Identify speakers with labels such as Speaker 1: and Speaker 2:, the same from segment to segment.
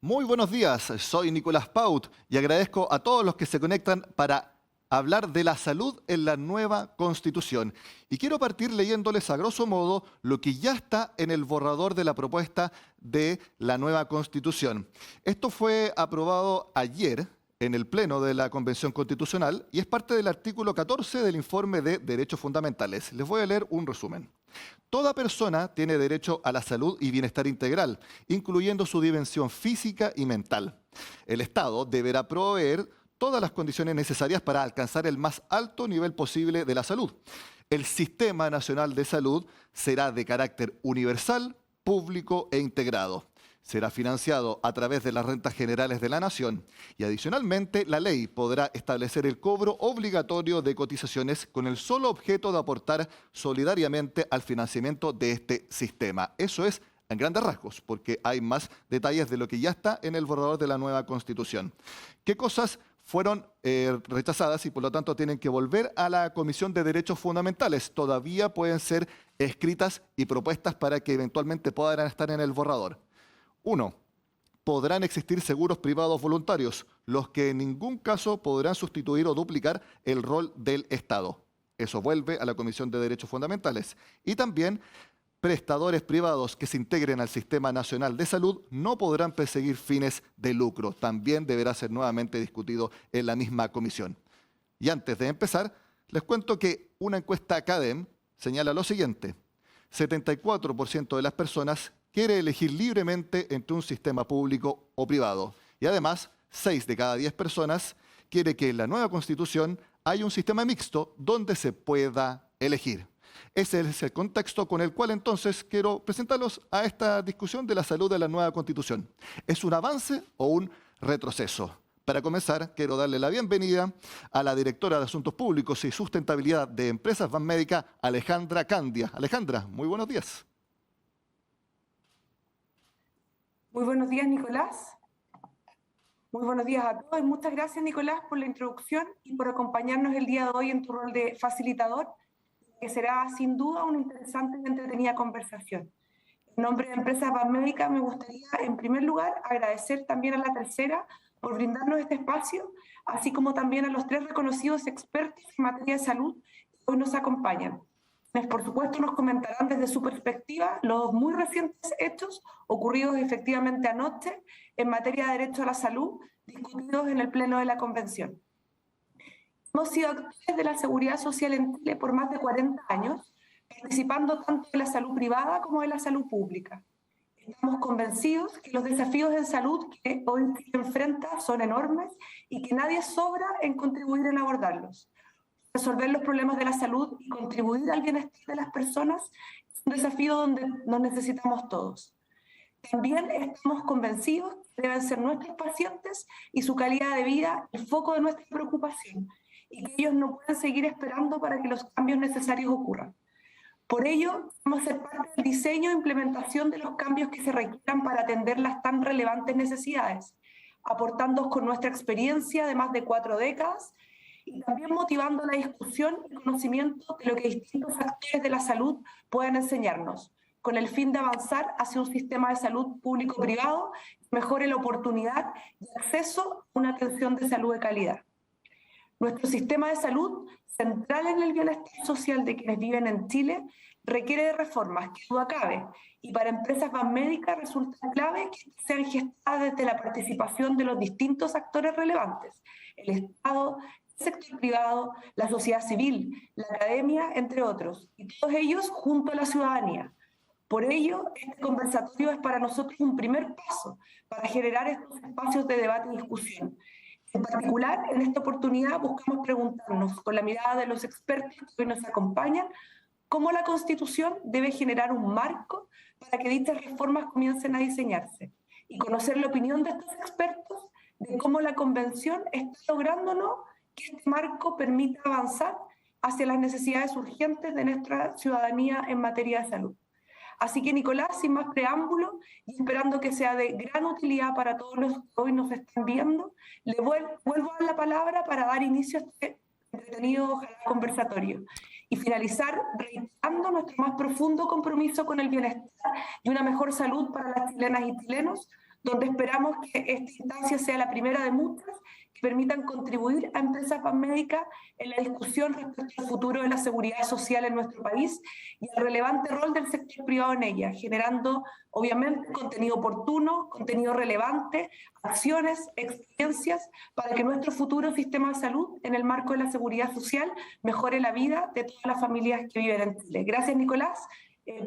Speaker 1: Muy buenos días, soy Nicolás Paut y agradezco a todos los que se conectan para hablar de la salud en la nueva Constitución. Y quiero partir leyéndoles a grosso modo lo que ya está en el borrador de la propuesta de la nueva Constitución. Esto fue aprobado ayer en el Pleno de la Convención Constitucional y es parte del artículo 14 del informe de Derechos Fundamentales. Les voy a leer un resumen. Toda persona tiene derecho a la salud y bienestar integral, incluyendo su dimensión física y mental. El Estado deberá proveer todas las condiciones necesarias para alcanzar el más alto nivel posible de la salud. El Sistema Nacional de Salud será de carácter universal, público e integrado. Será financiado a través de las rentas generales de la nación y adicionalmente la ley podrá establecer el cobro obligatorio de cotizaciones con el solo objeto de aportar solidariamente al financiamiento de este sistema. Eso es en grandes rasgos, porque hay más detalles de lo que ya está en el borrador de la nueva Constitución. ¿Qué cosas fueron rechazadas y por lo tanto tienen que volver a la Comisión de Derechos Fundamentales? Todavía pueden ser escritas y propuestas para que eventualmente puedan estar en el borrador. 1. Podrán existir seguros privados voluntarios, los que en ningún caso podrán sustituir o duplicar el rol del Estado. Eso vuelve a la Comisión de Derechos Fundamentales. Y también, prestadores privados que se integren al Sistema Nacional de Salud no podrán perseguir fines de lucro. También deberá ser nuevamente discutido en la misma comisión. Y antes de empezar, les cuento que una encuesta CADEM señala lo siguiente. 74% de las personas quiere elegir libremente entre un sistema público o privado. Y además, 6 de cada 10 personas quiere que en la nueva Constitución haya un sistema mixto donde se pueda elegir. Ese es el contexto con el cual entonces quiero presentarlos a esta discusión de la salud de la nueva Constitución. ¿Es un avance o un retroceso? Para comenzar, quiero darle la bienvenida a la directora de Asuntos Públicos y Sustentabilidad de Empresas Banmédica, Alejandra Candia. Alejandra, muy buenos días.
Speaker 2: Muy buenos días, Nicolás. Muy buenos días a todos. Muchas gracias, Nicolás, por la introducción y por acompañarnos el día de hoy en tu rol de facilitador, que será sin duda una interesante y entretenida conversación. En nombre de Empresas Banmédica me gustaría, en primer lugar, agradecer también a la tercera por brindarnos este espacio, así como también a los 3 reconocidos expertos en materia de salud que hoy nos acompañan. Por supuesto, nos comentarán desde su perspectiva los muy recientes hechos ocurridos efectivamente anoche en materia de derecho a la salud, discutidos en el Pleno de la Convención. Hemos sido actores de la seguridad social en Chile por más de 40 años, participando tanto de la salud privada como de la salud pública. Estamos convencidos que los desafíos en salud que hoy Chile enfrenta son enormes y que nadie sobra en contribuir en abordarlos. Resolver los problemas de la salud y contribuir al bienestar de las personas es un desafío donde nos necesitamos todos. También estamos convencidos que deben ser nuestros pacientes y su calidad de vida el foco de nuestra preocupación y que ellos no pueden seguir esperando para que los cambios necesarios ocurran. Por ello, vamos a ser parte del diseño e implementación de los cambios que se requieran para atender las tan relevantes necesidades, aportando con nuestra experiencia de más de 4 décadas y también motivando la discusión y conocimiento de lo que distintos actores de la salud pueden enseñarnos, con el fin de avanzar hacia un sistema de salud público-privado que mejore la oportunidad y acceso a una atención de salud de calidad. Nuestro sistema de salud, central en el bienestar social de quienes viven en Chile, requiere de reformas, que duda cabe, y para Empresas Banmédica resulta clave que sean gestadas desde la participación de los distintos actores relevantes, el Estado, el sector privado, la sociedad civil, la academia, entre otros, y todos ellos junto a la ciudadanía. Por ello, este conversatorio es para nosotros un primer paso para generar estos espacios de debate y discusión. En particular, en esta oportunidad buscamos preguntarnos, con la mirada de los expertos que hoy nos acompañan, cómo la Constitución debe generar un marco para que dichas reformas comiencen a diseñarse y conocer la opinión de estos expertos de cómo la Convención está lográndonos que este marco permita avanzar hacia las necesidades urgentes de nuestra ciudadanía en materia de salud. Así que, Nicolás, sin más preámbulo y esperando que sea de gran utilidad para todos los que hoy nos están viendo, le vuelvo a dar la palabra para dar inicio a este entretenido conversatorio y finalizar reiterando nuestro más profundo compromiso con el bienestar y una mejor salud para las chilenas y chilenos, donde esperamos que esta instancia sea la primera de muchas que permitan contribuir a Empresas Banmédica en la discusión respecto al futuro de la seguridad social en nuestro país y el relevante rol del sector privado en ella, generando obviamente contenido oportuno, contenido relevante, acciones, experiencias para que nuestro futuro sistema de salud en el marco de la seguridad social mejore la vida de todas las familias que viven en Chile. Gracias, Nicolás,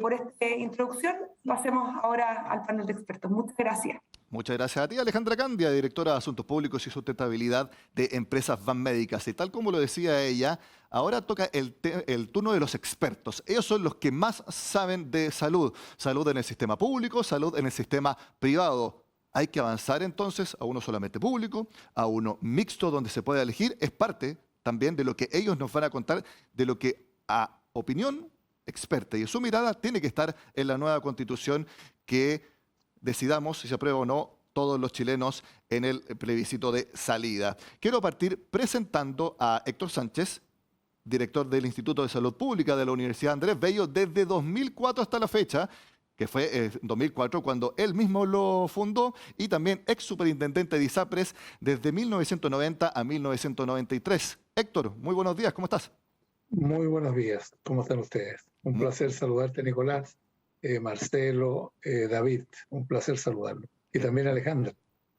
Speaker 2: por esta introducción. Pasemos ahora al panel de expertos. Muchas gracias.
Speaker 1: Muchas gracias a ti, Alejandra Candia, directora de Asuntos Públicos y Sustentabilidad de Empresas Banmédicas. Y tal como lo decía ella, ahora toca el turno de los expertos. Ellos son los que más saben de salud. Salud en el sistema público, salud en el sistema privado. Hay que avanzar entonces a uno solamente público, a uno mixto donde se pueda elegir. Es parte también de lo que ellos nos van a contar, de lo que a opinión experta y su mirada tiene que estar en la nueva Constitución que decidamos si se aprueba o no todos los chilenos en el plebiscito de salida. Quiero partir presentando a Héctor Sánchez, director del Instituto de Salud Pública de la Universidad Andrés Bello desde 2004 hasta la fecha, que fue en 2004 cuando él mismo lo fundó, y también ex superintendente de ISAPRES desde 1990 a 1993. Héctor, muy buenos días, ¿cómo estás?
Speaker 3: Muy buenos días, ¿cómo están ustedes? Un placer saludarte, Nicolás, Marcelo, David, un placer saludarlo. Y también Alejandra,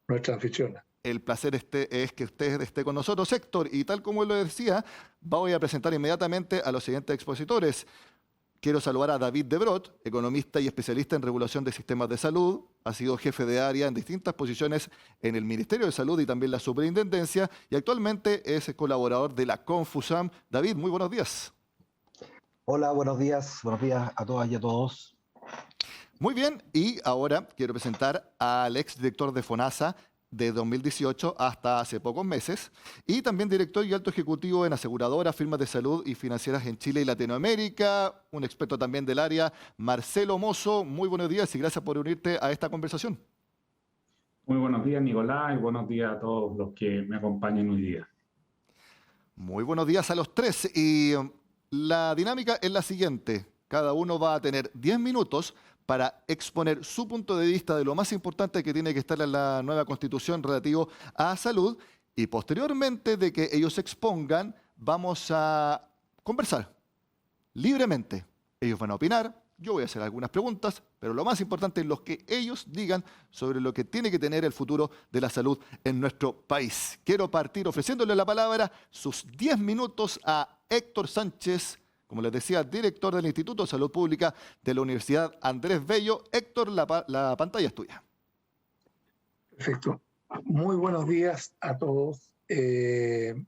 Speaker 3: nuestra anfitriona.
Speaker 1: El placer es que usted esté con nosotros, Héctor, y tal como él lo decía, voy a presentar inmediatamente a los siguientes expositores. Quiero saludar a David De Brot, economista y especialista en regulación de sistemas de salud. Ha sido jefe de área en distintas posiciones en el Ministerio de Salud y también la Superintendencia, y actualmente es colaborador de la Confusam. David, muy buenos días.
Speaker 4: Hola, buenos días a todas y a todos.
Speaker 1: Muy bien, y ahora quiero presentar al exdirector de FONASA de 2018 hasta hace pocos meses, y también director y alto ejecutivo en aseguradoras, firmas de salud y financieras en Chile y Latinoamérica, un experto también del área, Marcelo Mozo. Muy buenos días y gracias por unirte a esta conversación.
Speaker 5: Muy buenos días, Nicolás, y buenos días a todos los que me acompañan hoy día.
Speaker 1: Muy buenos días a los tres, y la dinámica es la siguiente. Cada uno va a tener 10 minutos para exponer su punto de vista de lo más importante que tiene que estar en la nueva Constitución relativo a salud, y posteriormente de que ellos expongan, vamos a conversar libremente. Ellos van a opinar, yo voy a hacer algunas preguntas, pero lo más importante es lo que ellos digan sobre lo que tiene que tener el futuro de la salud en nuestro país. Quiero partir ofreciéndole la palabra, sus 10 minutos, a Héctor Sánchez, como les decía, director del Instituto de Salud Pública de la Universidad Andrés Bello. Héctor, la pantalla es tuya.
Speaker 3: Perfecto. Muy buenos días a todos.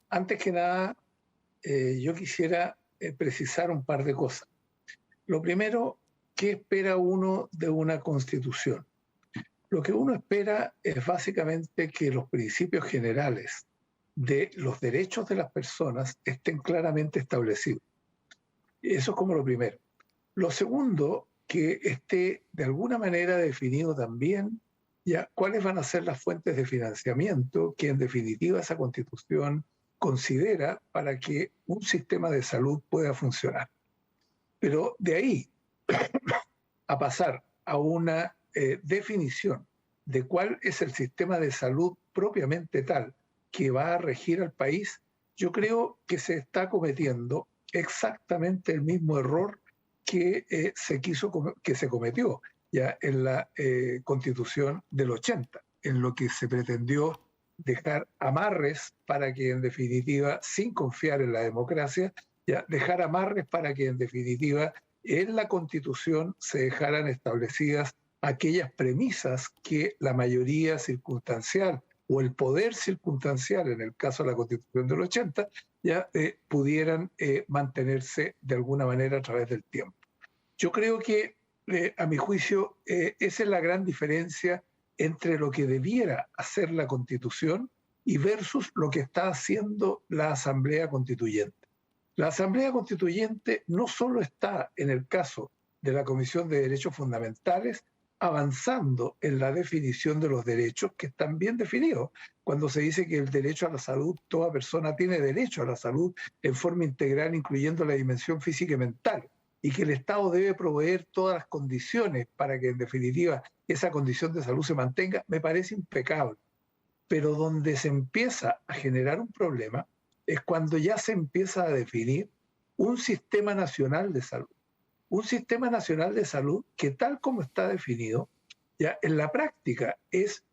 Speaker 3: Antes que nada, yo quisiera precisar un par de cosas. Lo primero, ¿qué espera uno de una Constitución? Lo que uno espera es básicamente que los principios generales de los derechos de las personas estén claramente establecidos. Eso es como lo primero. Lo segundo, que esté de alguna manera definido también ya cuáles van a ser las fuentes de financiamiento que en definitiva esa Constitución considera para que un sistema de salud pueda funcionar. Pero de ahí a pasar a una definición de cuál es el sistema de salud propiamente tal que va a regir al país, yo creo que se está cometiendo exactamente el mismo error que se cometió ya en la Constitución del 80, en lo que se pretendió dejar amarres para que en definitiva, sin confiar en la democracia, ya dejar amarres para que en definitiva en la Constitución se dejaran establecidas aquellas premisas que la mayoría circunstancial o el poder circunstancial, en el caso de la Constitución del 80, ya pudieran mantenerse de alguna manera a través del tiempo. Yo creo que, a mi juicio, esa es la gran diferencia entre lo que debiera hacer la Constitución y versus lo que está haciendo la Asamblea Constituyente. La Asamblea Constituyente no solo está, en el caso de la Comisión de Derechos Fundamentales, avanzando en la definición de los derechos que están bien definidos. Cuando se dice que el derecho a la salud, toda persona tiene derecho a la salud en forma integral, incluyendo la dimensión física y mental. y que el Estado debe proveer todas las condiciones para que en definitiva esa condición de salud se mantenga, me parece impecable. Pero donde se empieza a generar un problema es cuando ya se empieza a definir un sistema nacional de salud. Un sistema nacional de salud que tal como está definido, ya en la práctica es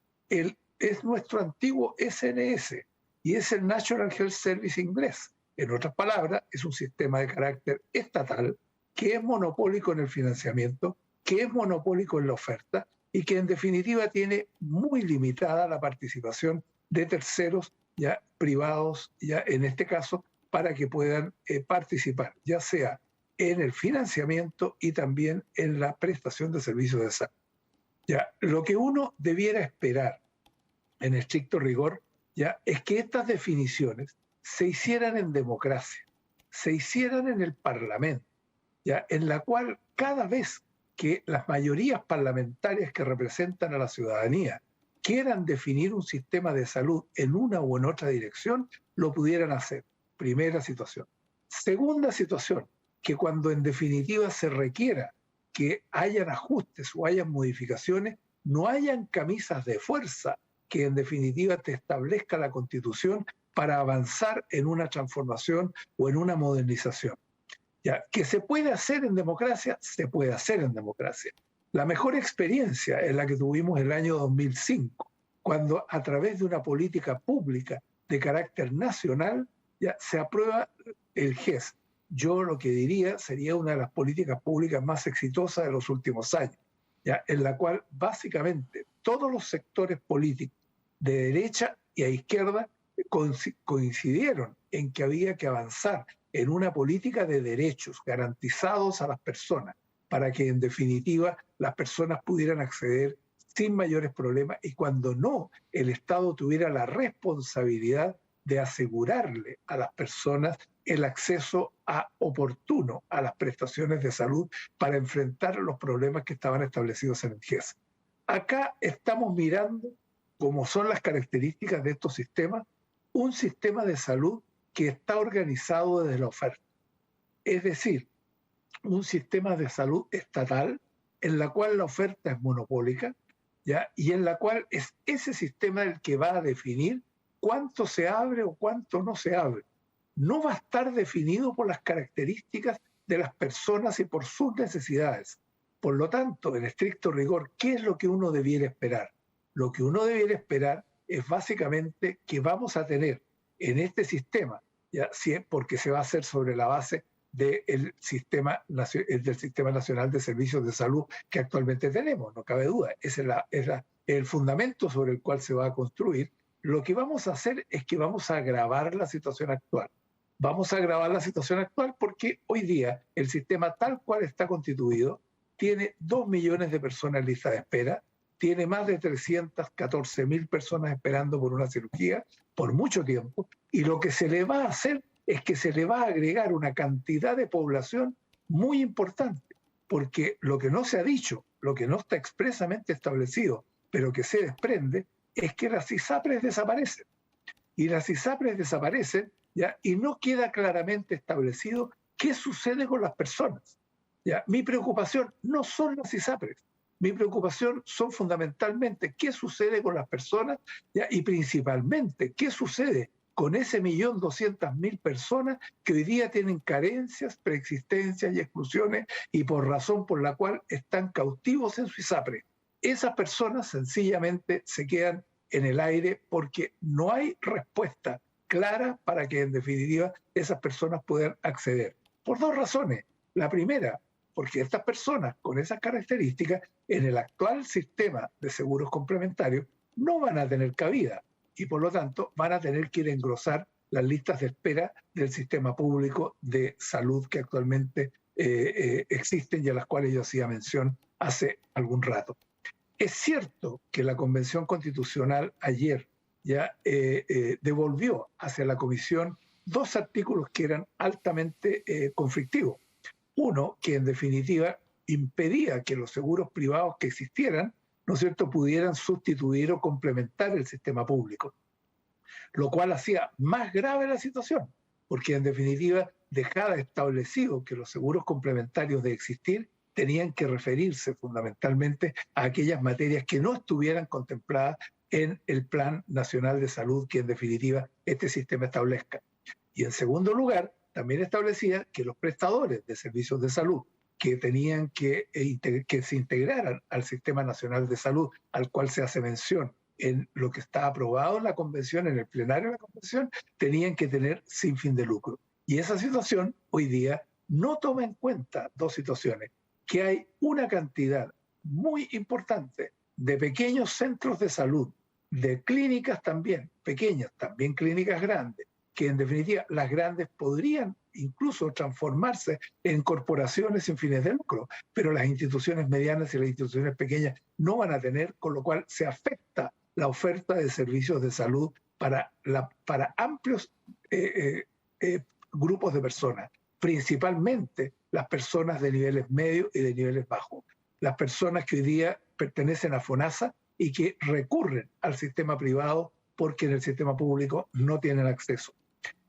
Speaker 3: nuestro antiguo SNS y es el National Health Service inglés. En otras palabras, es un sistema de carácter estatal que es monopólico en el financiamiento, que es monopólico en la oferta y que en definitiva tiene muy limitada la participación de terceros ya privados, ya en este caso, para que puedan participar, ya sea en el financiamiento y también en la prestación de servicios de salud. Ya, lo que uno debiera esperar en estricto rigor ya es que estas definiciones se hicieran en democracia, se hicieran en el Parlamento, ya, en la cual cada vez que las mayorías parlamentarias que representan a la ciudadanía quieran definir un sistema de salud en una u en otra dirección, lo pudieran hacer. Primera situación. Segunda situación, que cuando en definitiva se requiera que hayan ajustes o hayan modificaciones, no hayan camisas de fuerza que en definitiva te establezca la Constitución para avanzar en una transformación o en una modernización. Ya, que se puede hacer en democracia, se puede hacer en democracia. La mejor experiencia es la que tuvimos el año 2005, cuando a través de una política pública de carácter nacional ya se aprueba el GES. Yo lo que diría sería una de las políticas públicas más exitosas de los últimos años, ya, en la cual básicamente todos los sectores políticos de derecha y a izquierda coincidieron en que había que avanzar en una política de derechos garantizados a las personas, para que en definitiva las personas pudieran acceder sin mayores problemas y cuando no, el Estado tuviera la responsabilidad de asegurarle a las personas el acceso oportuno a las prestaciones de salud para enfrentar los problemas que estaban establecidos en el GES. Acá estamos mirando, como son las características de estos sistemas, un sistema de salud que está organizado desde la oferta. Es decir, un sistema de salud estatal en la cual la oferta es monopólica, ¿ya? Y en la cual es ese sistema el que va a definir cuánto se abre o cuánto no se abre. No va a estar definido por las características de las personas y por sus necesidades. Por lo tanto, en estricto rigor, ¿qué es lo que uno debiera esperar? Lo que uno debiera esperar es básicamente que vamos a tener en este sistema, ya, porque se va a hacer sobre la base del sistema nacional de servicios de salud que actualmente tenemos, no cabe duda. Ese es el fundamento sobre el cual se va a construir. Lo que vamos a hacer es que vamos a agravar la situación actual. Vamos a agravar la situación actual porque hoy día el sistema tal cual está constituido tiene 2 millones de personas en lista de espera, tiene más de 314.000 personas esperando por una cirugía por mucho tiempo, y lo que se le va a hacer es que se le va a agregar una cantidad de población muy importante, porque lo que no se ha dicho, lo que no está expresamente establecido, pero que se desprende, es que las ISAPRES desaparecen. Y las ISAPRES desaparecen, ¿ya? Y no queda claramente establecido qué sucede con las personas. ¿Ya? Mi preocupación no son las ISAPRES. Mi preocupación son fundamentalmente qué sucede con las personas, ¿ya? Y principalmente qué sucede con ese 1.200.000 personas que hoy día tienen carencias, preexistencias y exclusiones y por razón por la cual están cautivos en su ISAPRE. Esas personas sencillamente se quedan en el aire porque no hay respuesta clara para que en definitiva esas personas puedan acceder. Por 2 razones. La primera, porque estas personas con esas características en el actual sistema de seguros complementarios no van a tener cabida y por lo tanto van a tener que ir a engrosar las listas de espera del sistema público de salud que actualmente existen y a las cuales yo hacía mención hace algún rato. Es cierto que la Convención Constitucional ayer ya devolvió hacia la Comisión 2 artículos que eran altamente conflictivos. Uno, que en definitiva impedía que los seguros privados que existieran, ¿no es cierto?, pudieran sustituir o complementar el sistema público, lo cual hacía más grave la situación, porque en definitiva dejaba establecido que los seguros complementarios de existir tenían que referirse fundamentalmente a aquellas materias que no estuvieran contempladas en el Plan Nacional de Salud que en definitiva este sistema establezca. Y en segundo lugar, también establecía que los prestadores de servicios de salud que tenían que se integraran al Sistema Nacional de Salud, al cual se hace mención en lo que está aprobado en la convención, en el plenario de la convención, tenían que tener sin fin de lucro. Y esa situación hoy día no toma en cuenta dos situaciones, que hay una cantidad muy importante de pequeños centros de salud, de clínicas también, pequeñas, también clínicas grandes, que en definitiva las grandes podrían incluso transformarse en corporaciones sin fines de lucro, pero las instituciones medianas y las instituciones pequeñas no van a tener, con lo cual se afecta la oferta de servicios de salud para amplios grupos de personas, principalmente las personas de niveles medios y de niveles bajos, las personas que hoy día pertenecen a FONASA y que recurren al sistema privado porque en el sistema público no tienen acceso.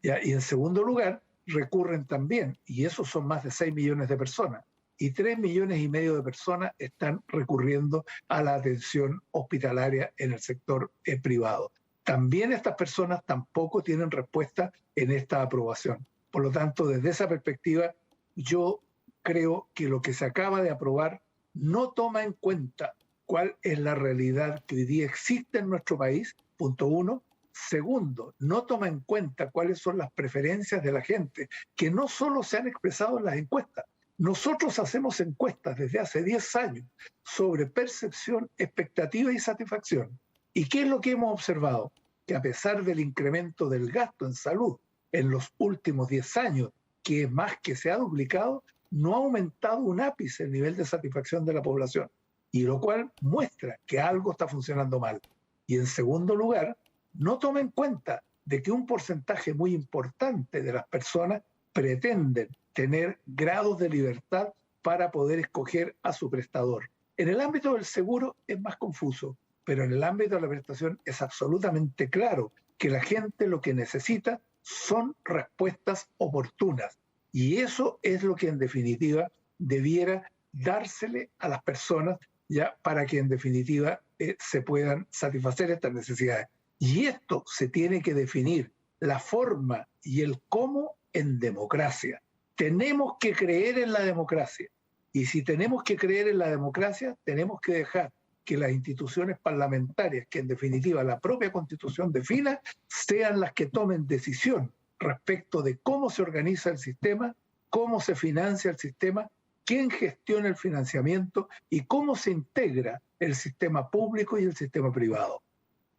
Speaker 3: ¿Ya? Y en segundo lugar, recurren también, y esos son más de 6 millones de personas, y 3,5 millones de personas están recurriendo a la atención hospitalaria en el sector privado. También estas personas tampoco tienen respuesta en esta aprobación. Por lo tanto, desde esa perspectiva, yo creo que lo que se acaba de aprobar no toma en cuenta cuál es la realidad que hoy día existe en nuestro país, punto uno. Segundo, no toma en cuenta cuáles son las preferencias de la gente, que no solo se han expresado en las encuestas. Nosotros hacemos encuestas desde hace 10 años sobre percepción, expectativa y satisfacción. ¿Y qué es lo que hemos observado? Que a pesar del incremento del gasto en salud en los últimos 10 años, que es más que se ha duplicado, no ha aumentado un ápice el nivel de satisfacción de la población, y lo cual muestra que algo está funcionando mal. Y en segundo lugar, no toma en cuenta de que un porcentaje muy importante de las personas pretenden tener grados de libertad para poder escoger a su prestador. En el ámbito del seguro es más confuso, pero en el ámbito de la prestación es absolutamente claro que la gente lo que necesita son respuestas oportunas. Y eso es lo que en definitiva debiera dársele a las personas ya para que en definitiva se puedan satisfacer estas necesidades. Y esto se tiene que definir, la forma y el cómo en democracia. Tenemos que creer en la democracia. Y si tenemos que creer en la democracia, tenemos que dejar que las instituciones parlamentarias, que en definitiva la propia Constitución defina, sean las que tomen decisión respecto de cómo se organiza el sistema, cómo se financia el sistema, quién gestiona el financiamiento y cómo se integra el sistema público y el sistema privado.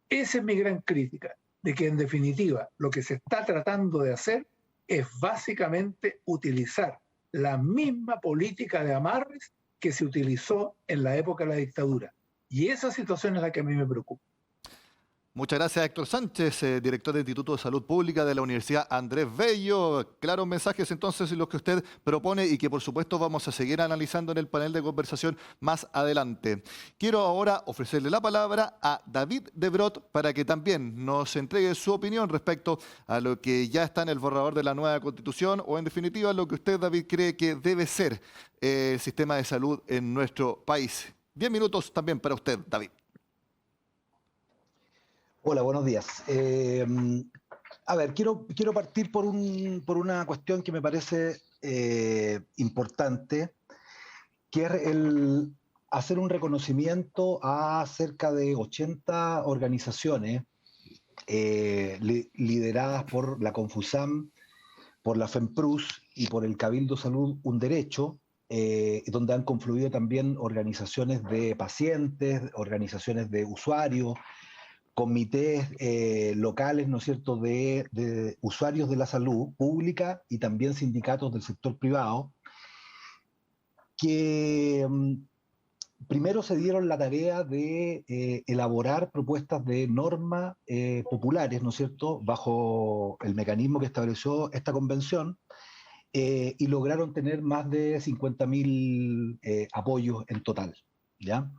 Speaker 3: Esa es mi gran crítica, de que en definitiva lo que se está tratando de hacer es básicamente utilizar la misma política de amarres que se utilizó en la época de la dictadura. Y esa situación es la que a mí me preocupa.
Speaker 1: Muchas gracias, Héctor Sánchez, director del Instituto de Salud Pública de la Universidad Andrés Bello. Claros mensajes entonces los que usted propone y que por supuesto vamos a seguir analizando en el panel de conversación más adelante. Quiero ahora ofrecerle la palabra a David De Brot para que también nos entregue su opinión respecto a lo que ya está en el borrador de la nueva Constitución o en definitiva lo que usted, David, cree que debe ser el sistema de salud en nuestro país. 10 minutos también para usted, David.
Speaker 4: Hola, buenos días. A ver, quiero partir por una cuestión que me parece importante, que es el hacer un reconocimiento a cerca de 80 organizaciones lideradas por la Confusam, por la FEMPRUS y por el Cabildo Salud Un Derecho, donde han confluido también organizaciones de pacientes, organizaciones de usuarios, comités locales, ¿no es cierto?, de usuarios de la salud pública y también sindicatos del sector privado, que primero se dieron la tarea de elaborar propuestas de norma populares, ¿no es cierto?, bajo el mecanismo que estableció esta convención, y lograron tener más de 50.000 apoyos en total, ¿ya?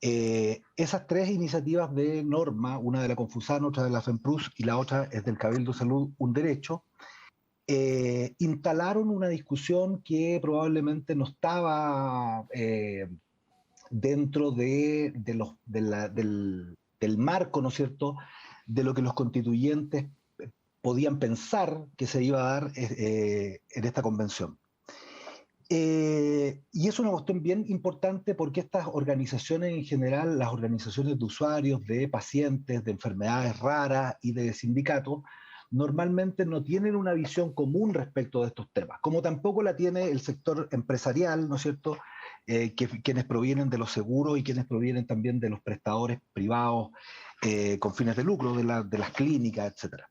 Speaker 4: Esas tres iniciativas de norma, una de la Confusam, otra de la FEMPRUS y la otra es del Cabildo Salud Un Derecho, instalaron una discusión que probablemente no estaba dentro del marco, ¿no es cierto?, de lo que los constituyentes podían pensar que se iba a dar en esta convención. Y es una cuestión bien importante porque estas organizaciones en general, las organizaciones de usuarios, de pacientes, de enfermedades raras y de sindicatos, normalmente no tienen una visión común respecto de estos temas, como tampoco la tiene el sector empresarial, ¿no es cierto?, quienes provienen de los seguros y quienes provienen también de los prestadores privados con fines de lucro, de las clínicas, etc.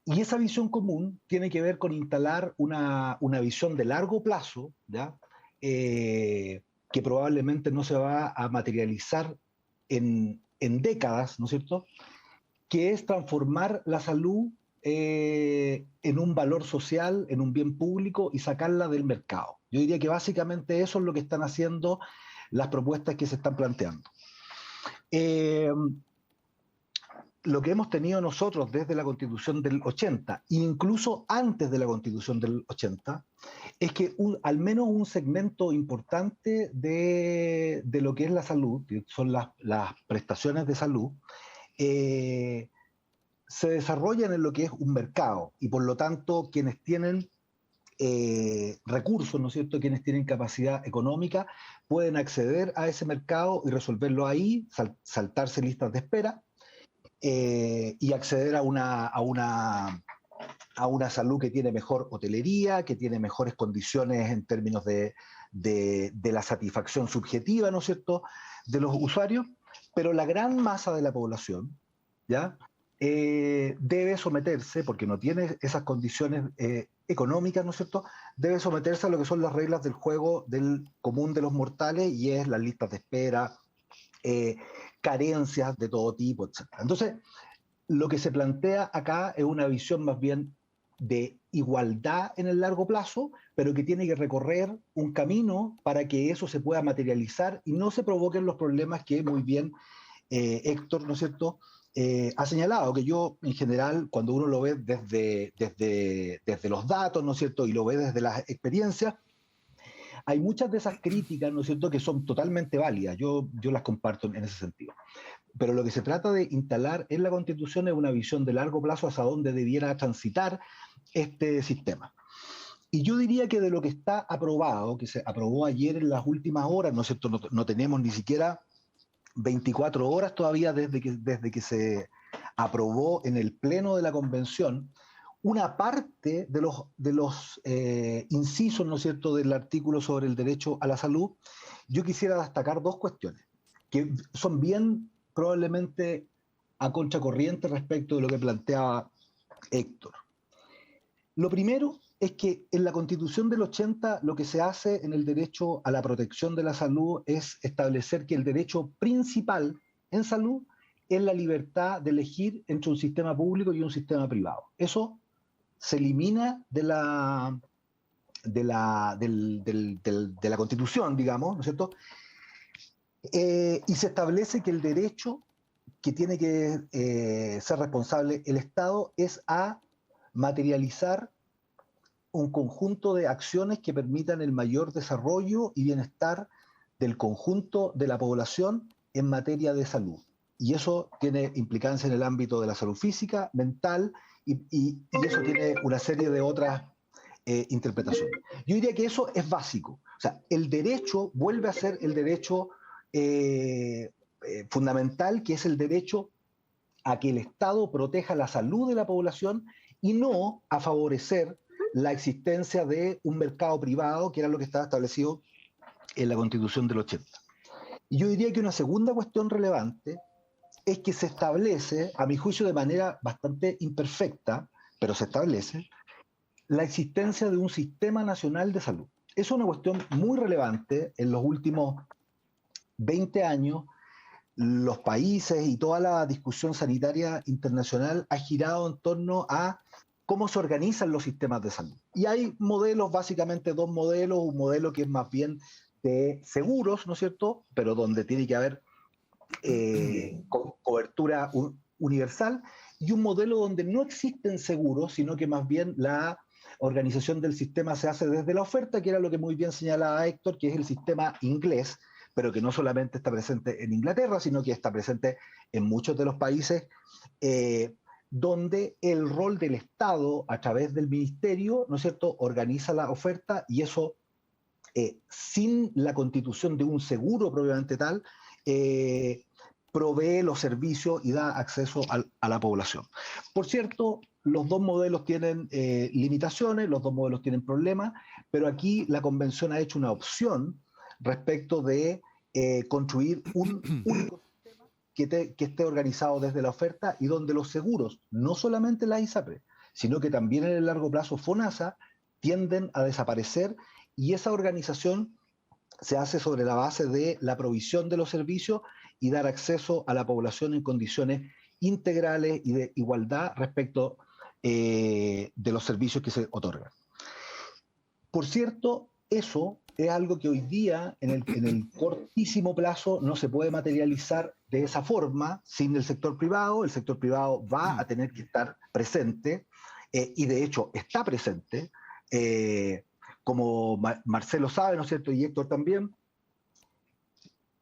Speaker 4: Y esa visión común tiene que ver con instalar una visión de largo plazo, ¿ya? Que probablemente no se va a materializar en décadas, ¿no es cierto?, que es transformar la salud en un valor social, en un bien público y sacarla del mercado. Yo diría que básicamente eso es lo que están haciendo las propuestas que se están planteando. Lo que hemos tenido nosotros desde la Constitución del 80, incluso antes de la Constitución del 80, es que al menos un segmento importante de lo que es la salud, que son las prestaciones de salud, se desarrollan en lo que es un mercado y por lo tanto quienes tienen recursos, ¿no es cierto?, quienes tienen capacidad económica pueden acceder a ese mercado y resolverlo ahí, saltarse listas de espera y acceder a una salud que tiene mejor hotelería, que tiene mejores condiciones en términos de la satisfacción subjetiva, ¿no es cierto?, de los usuarios, pero la gran masa de la población, ¿ya?, debe someterse, porque no tiene esas condiciones económicas, ¿no es cierto?, debe someterse a lo que son las reglas del juego del común de los mortales, y es las listas de espera, carencias de todo tipo, etc. Entonces, lo que se plantea acá es una visión más bien de igualdad en el largo plazo, pero que tiene que recorrer un camino para que eso se pueda materializar y no se provoquen los problemas que muy bien Héctor, ¿no es cierto?, ha señalado, que yo en general, cuando uno lo ve desde los datos, ¿no es cierto?, y lo ve desde las experiencias, hay muchas de esas críticas, ¿no es cierto?, que son totalmente válidas, yo las comparto en ese sentido. Pero lo que se trata de instalar en la Constitución es una visión de largo plazo hacia dónde debiera transitar este sistema. Y yo diría que de lo que está aprobado, que se aprobó ayer en las últimas horas, ¿no es cierto?, no tenemos ni siquiera 24 horas todavía desde que se aprobó en el Pleno de la Convención, una parte de los incisos, ¿no es cierto?, del artículo sobre el derecho a la salud. Yo quisiera destacar dos cuestiones que son bien probablemente a contracorriente respecto de lo que planteaba Héctor. Lo primero es que en la Constitución del 80 lo que se hace en el derecho a la protección de la salud es establecer que el derecho principal en salud es la libertad de elegir entre un sistema público y un sistema privado. Eso se elimina de la Constitución, digamos, ¿no es cierto? Y se establece que el derecho que tiene que ser responsable el Estado es a materializar un conjunto de acciones que permitan el mayor desarrollo y bienestar del conjunto de la población en materia de salud. Y eso tiene implicancia en el ámbito de la salud física, mental, y eso tiene una serie de otras interpretaciones. Yo diría que eso es básico. O sea, el derecho vuelve a ser el derecho fundamental, que es el derecho a que el Estado proteja la salud de la población y no a favorecer la existencia de un mercado privado, que era lo que estaba establecido en la Constitución del 80. Y yo diría que una segunda cuestión relevante es que se establece, a mi juicio de manera bastante imperfecta, pero se establece, la existencia de un sistema nacional de salud. Es una cuestión muy relevante. En los últimos 20 años, los países y toda la discusión sanitaria internacional ha girado en torno a cómo se organizan los sistemas de salud. Y hay modelos, básicamente dos modelos, un modelo que es más bien de seguros, ¿no es cierto?, pero donde tiene que haber cobertura universal, y un modelo donde no existen seguros, sino que más bien la organización del sistema se hace desde la oferta, que era lo que muy bien señalaba Héctor, que es el sistema inglés, pero que no solamente está presente en Inglaterra, sino que está presente en muchos de los países donde el rol del Estado a través del ministerio, ¿no es cierto?, organiza la oferta y eso sin la constitución de un seguro propiamente tal, provee los servicios y da acceso a la población. Por cierto, los dos modelos tienen limitaciones, los dos modelos tienen problemas, pero aquí la Convención ha hecho una opción respecto de construir un único sistema que esté organizado desde la oferta y donde los seguros, no solamente la ISAPRE, sino que también en el largo plazo FONASA, tienden a desaparecer y esa organización se hace sobre la base de la provisión de los servicios y dar acceso a la población en condiciones integrales y de igualdad respecto de los servicios que se otorgan. Por cierto, eso es algo que hoy día, en el cortísimo plazo, no se puede materializar de esa forma sin el sector privado. El sector privado va a tener que estar presente y de hecho está presente. Como Marcelo sabe, ¿no es cierto?, y Héctor también,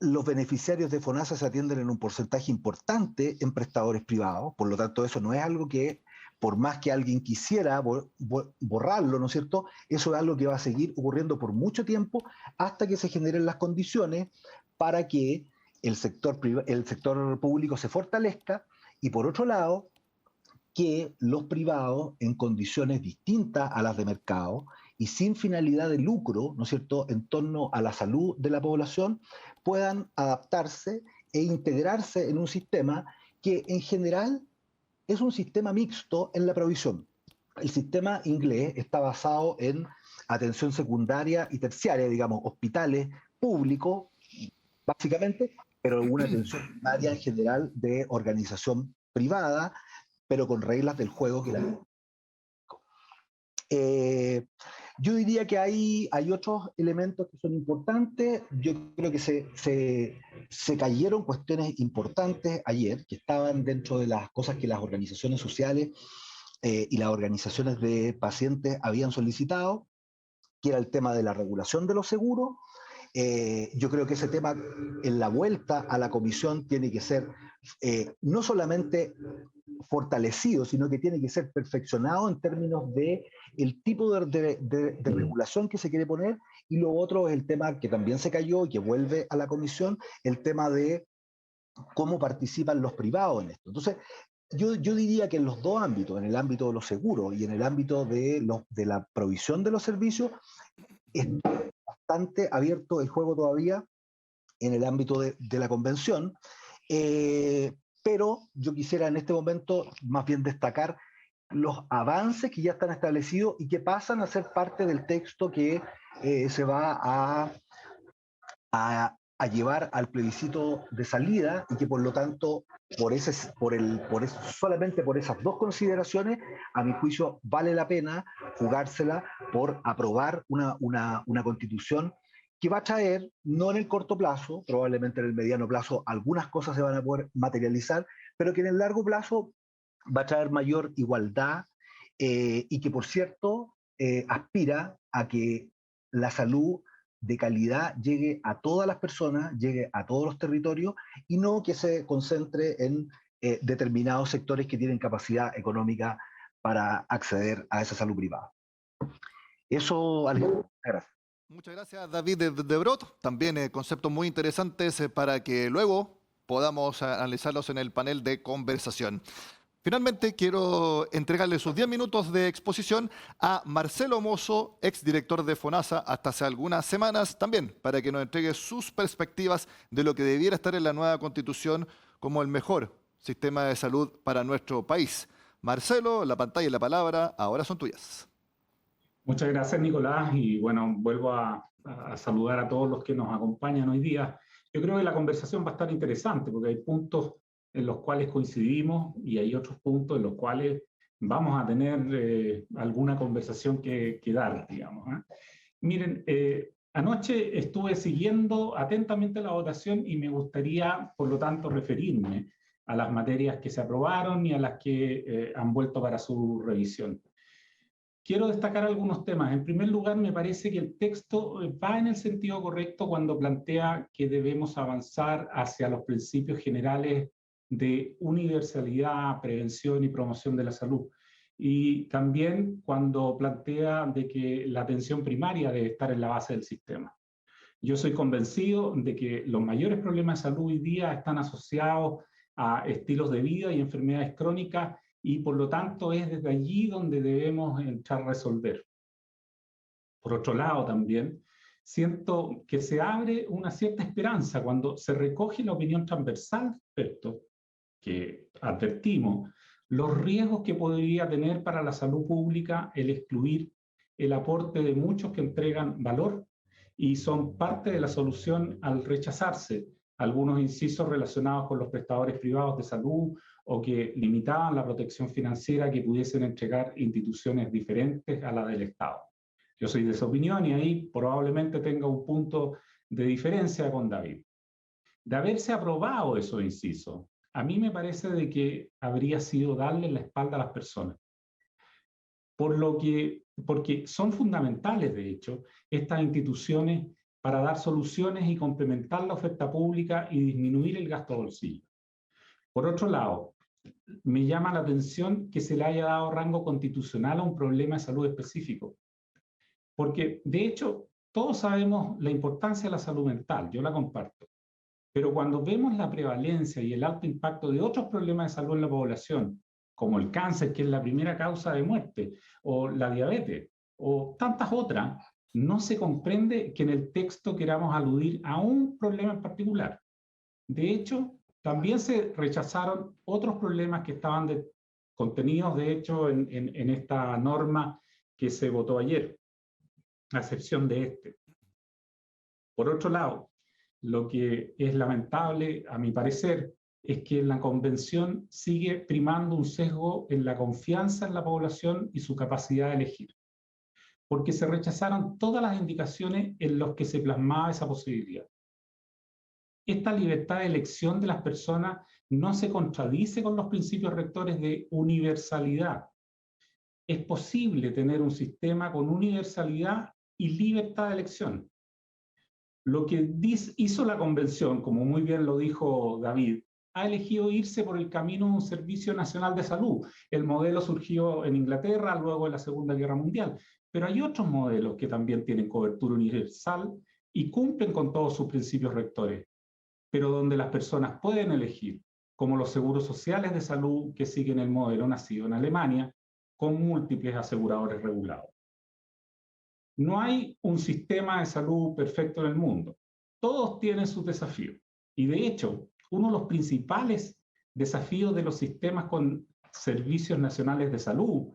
Speaker 4: los beneficiarios de FONASA se atienden en un porcentaje importante en prestadores privados, por lo tanto eso no es algo que, por más que alguien quisiera borrarlo, ¿no es cierto?, eso es algo que va a seguir ocurriendo por mucho tiempo hasta que se generen las condiciones para que el sector público se fortalezca y por otro lado, que los privados en condiciones distintas a las de mercado y sin finalidad de lucro, ¿no es cierto?, en torno a la salud de la población, puedan adaptarse e integrarse en un sistema que en general es un sistema mixto en la provisión. El sistema inglés está basado en atención secundaria y terciaria, digamos, hospitales públicos, básicamente, pero una atención primaria en general de organización privada, pero con reglas del juego que la... Yo diría que hay otros elementos que son importantes. Yo creo que se cayeron cuestiones importantes ayer, que estaban dentro de las cosas que las organizaciones sociales y las organizaciones de pacientes habían solicitado, que era el tema de la regulación de los seguros. Yo creo que ese tema en la vuelta a la comisión tiene que ser no solamente fortalecido, sino que tiene que ser perfeccionado en términos de el tipo de regulación que se quiere poner, y lo otro es el tema que también se cayó y que vuelve a la comisión, el tema de cómo participan los privados en esto. Entonces, yo diría que en los dos ámbitos, en el ámbito de los seguros y en el ámbito de la provisión de los servicios, está bastante abierto el juego todavía en el ámbito de la convención, pero yo quisiera en este momento más bien destacar los avances que ya están establecidos y que pasan a ser parte del texto que se va a llevar al plebiscito de salida y que por lo tanto, solamente por esas dos consideraciones, a mi juicio vale la pena jugársela por aprobar una constitución que va a traer, no en el corto plazo, probablemente en el mediano plazo, algunas cosas se van a poder materializar, pero que en el largo plazo va a traer mayor igualdad y que, por cierto, aspira a que la salud de calidad llegue a todas las personas, llegue a todos los territorios y no que se concentre en determinados sectores que tienen capacidad económica para acceder a esa salud privada. Eso, Alejandro, gracias.
Speaker 1: Muchas gracias, David de Brot. También conceptos muy interesantes para que luego podamos analizarlos en el panel de conversación. Finalmente, quiero entregarle sus 10 minutos de exposición a Marcelo Mozo, exdirector de FONASA hasta hace algunas semanas, también para que nos entregue sus perspectivas de lo que debiera estar en la nueva Constitución como el mejor sistema de salud para nuestro país. Marcelo, la pantalla y la palabra ahora son tuyas.
Speaker 5: Muchas gracias, Nicolás, y bueno, vuelvo a saludar a todos los que nos acompañan hoy día. Yo creo que la conversación va a estar interesante porque hay puntos en los cuales coincidimos y hay otros puntos en los cuales vamos a tener alguna conversación que dar, digamos. Miren, anoche estuve siguiendo atentamente la votación y me gustaría, por lo tanto, referirme a las materias que se aprobaron y a las que han vuelto para su revisión. Quiero destacar algunos temas. En primer lugar, me parece que el texto va en el sentido correcto cuando plantea que debemos avanzar hacia los principios generales de universalidad, prevención y promoción de la salud. Y también cuando plantea de que la atención primaria debe estar en la base del sistema. Yo soy convencido de que los mayores problemas de salud hoy día están asociados a estilos de vida y enfermedades crónicas, y por lo tanto es desde allí donde debemos entrar a resolver. Por otro lado también, siento que se abre una cierta esperanza cuando se recoge la opinión transversal de expertos, que advertimos los riesgos que podría tener para la salud pública el excluir el aporte de muchos que entregan valor y son parte de la solución al rechazarse algunos incisos relacionados con los prestadores privados de salud o que limitaban la protección financiera que pudiesen entregar instituciones diferentes a la del Estado. Yo soy de esa opinión y ahí probablemente tenga un punto de diferencia con David. De haberse aprobado esos incisos, a mí me parece de que habría sido darle la espalda a las personas. Porque son fundamentales, de hecho, estas instituciones para dar soluciones y complementar la oferta pública y disminuir el gasto bolsillo. Por otro lado, me llama la atención que se le haya dado rango constitucional a un problema de salud específico. Porque, de hecho, todos sabemos la importancia de la salud mental, yo la comparto. Pero cuando vemos la prevalencia y el alto impacto de otros problemas de salud en la población, como el cáncer, que es la primera causa de muerte, o la diabetes, o tantas otras, no se comprende que en el texto queramos aludir a un problema en particular. De hecho, también se rechazaron otros problemas que estaban contenidos, de hecho, en esta norma que se votó ayer, a excepción de este. Por otro lado, lo que es lamentable, a mi parecer, es que la Convención sigue primando un sesgo en la confianza en la población y su capacidad de elegir, porque se rechazaron todas las indicaciones en las que se plasmaba esa posibilidad. Esta libertad de elección de las personas no se contradice con los principios rectores de universalidad. Es posible tener un sistema con universalidad y libertad de elección. Lo que hizo la Convención, como muy bien lo dijo David, ha elegido irse por el camino de un Servicio Nacional de Salud. El modelo surgió en Inglaterra luego de la Segunda Guerra Mundial, pero hay otros modelos que también tienen cobertura universal y cumplen con todos sus principios rectores, pero donde las personas pueden elegir, como los seguros sociales de salud que siguen el modelo nacido en Alemania, con múltiples aseguradores regulados. No hay un sistema de salud perfecto en el mundo. Todos tienen sus desafíos. Y de hecho, uno de los principales desafíos de los sistemas con servicios nacionales de salud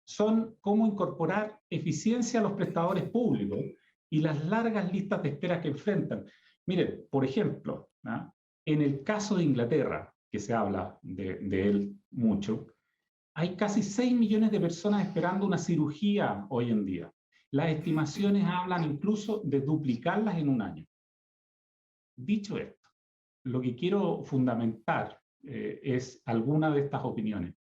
Speaker 5: son cómo incorporar eficiencia a los prestadores públicos y las largas listas de espera que enfrentan. Miren, por ejemplo, ¿no? En el caso de Inglaterra, que se habla de él mucho, hay casi 6 millones de personas esperando una cirugía hoy en día. Las estimaciones hablan incluso de duplicarlas en un año. Dicho esto, lo que quiero fundamentar es alguna de estas opiniones.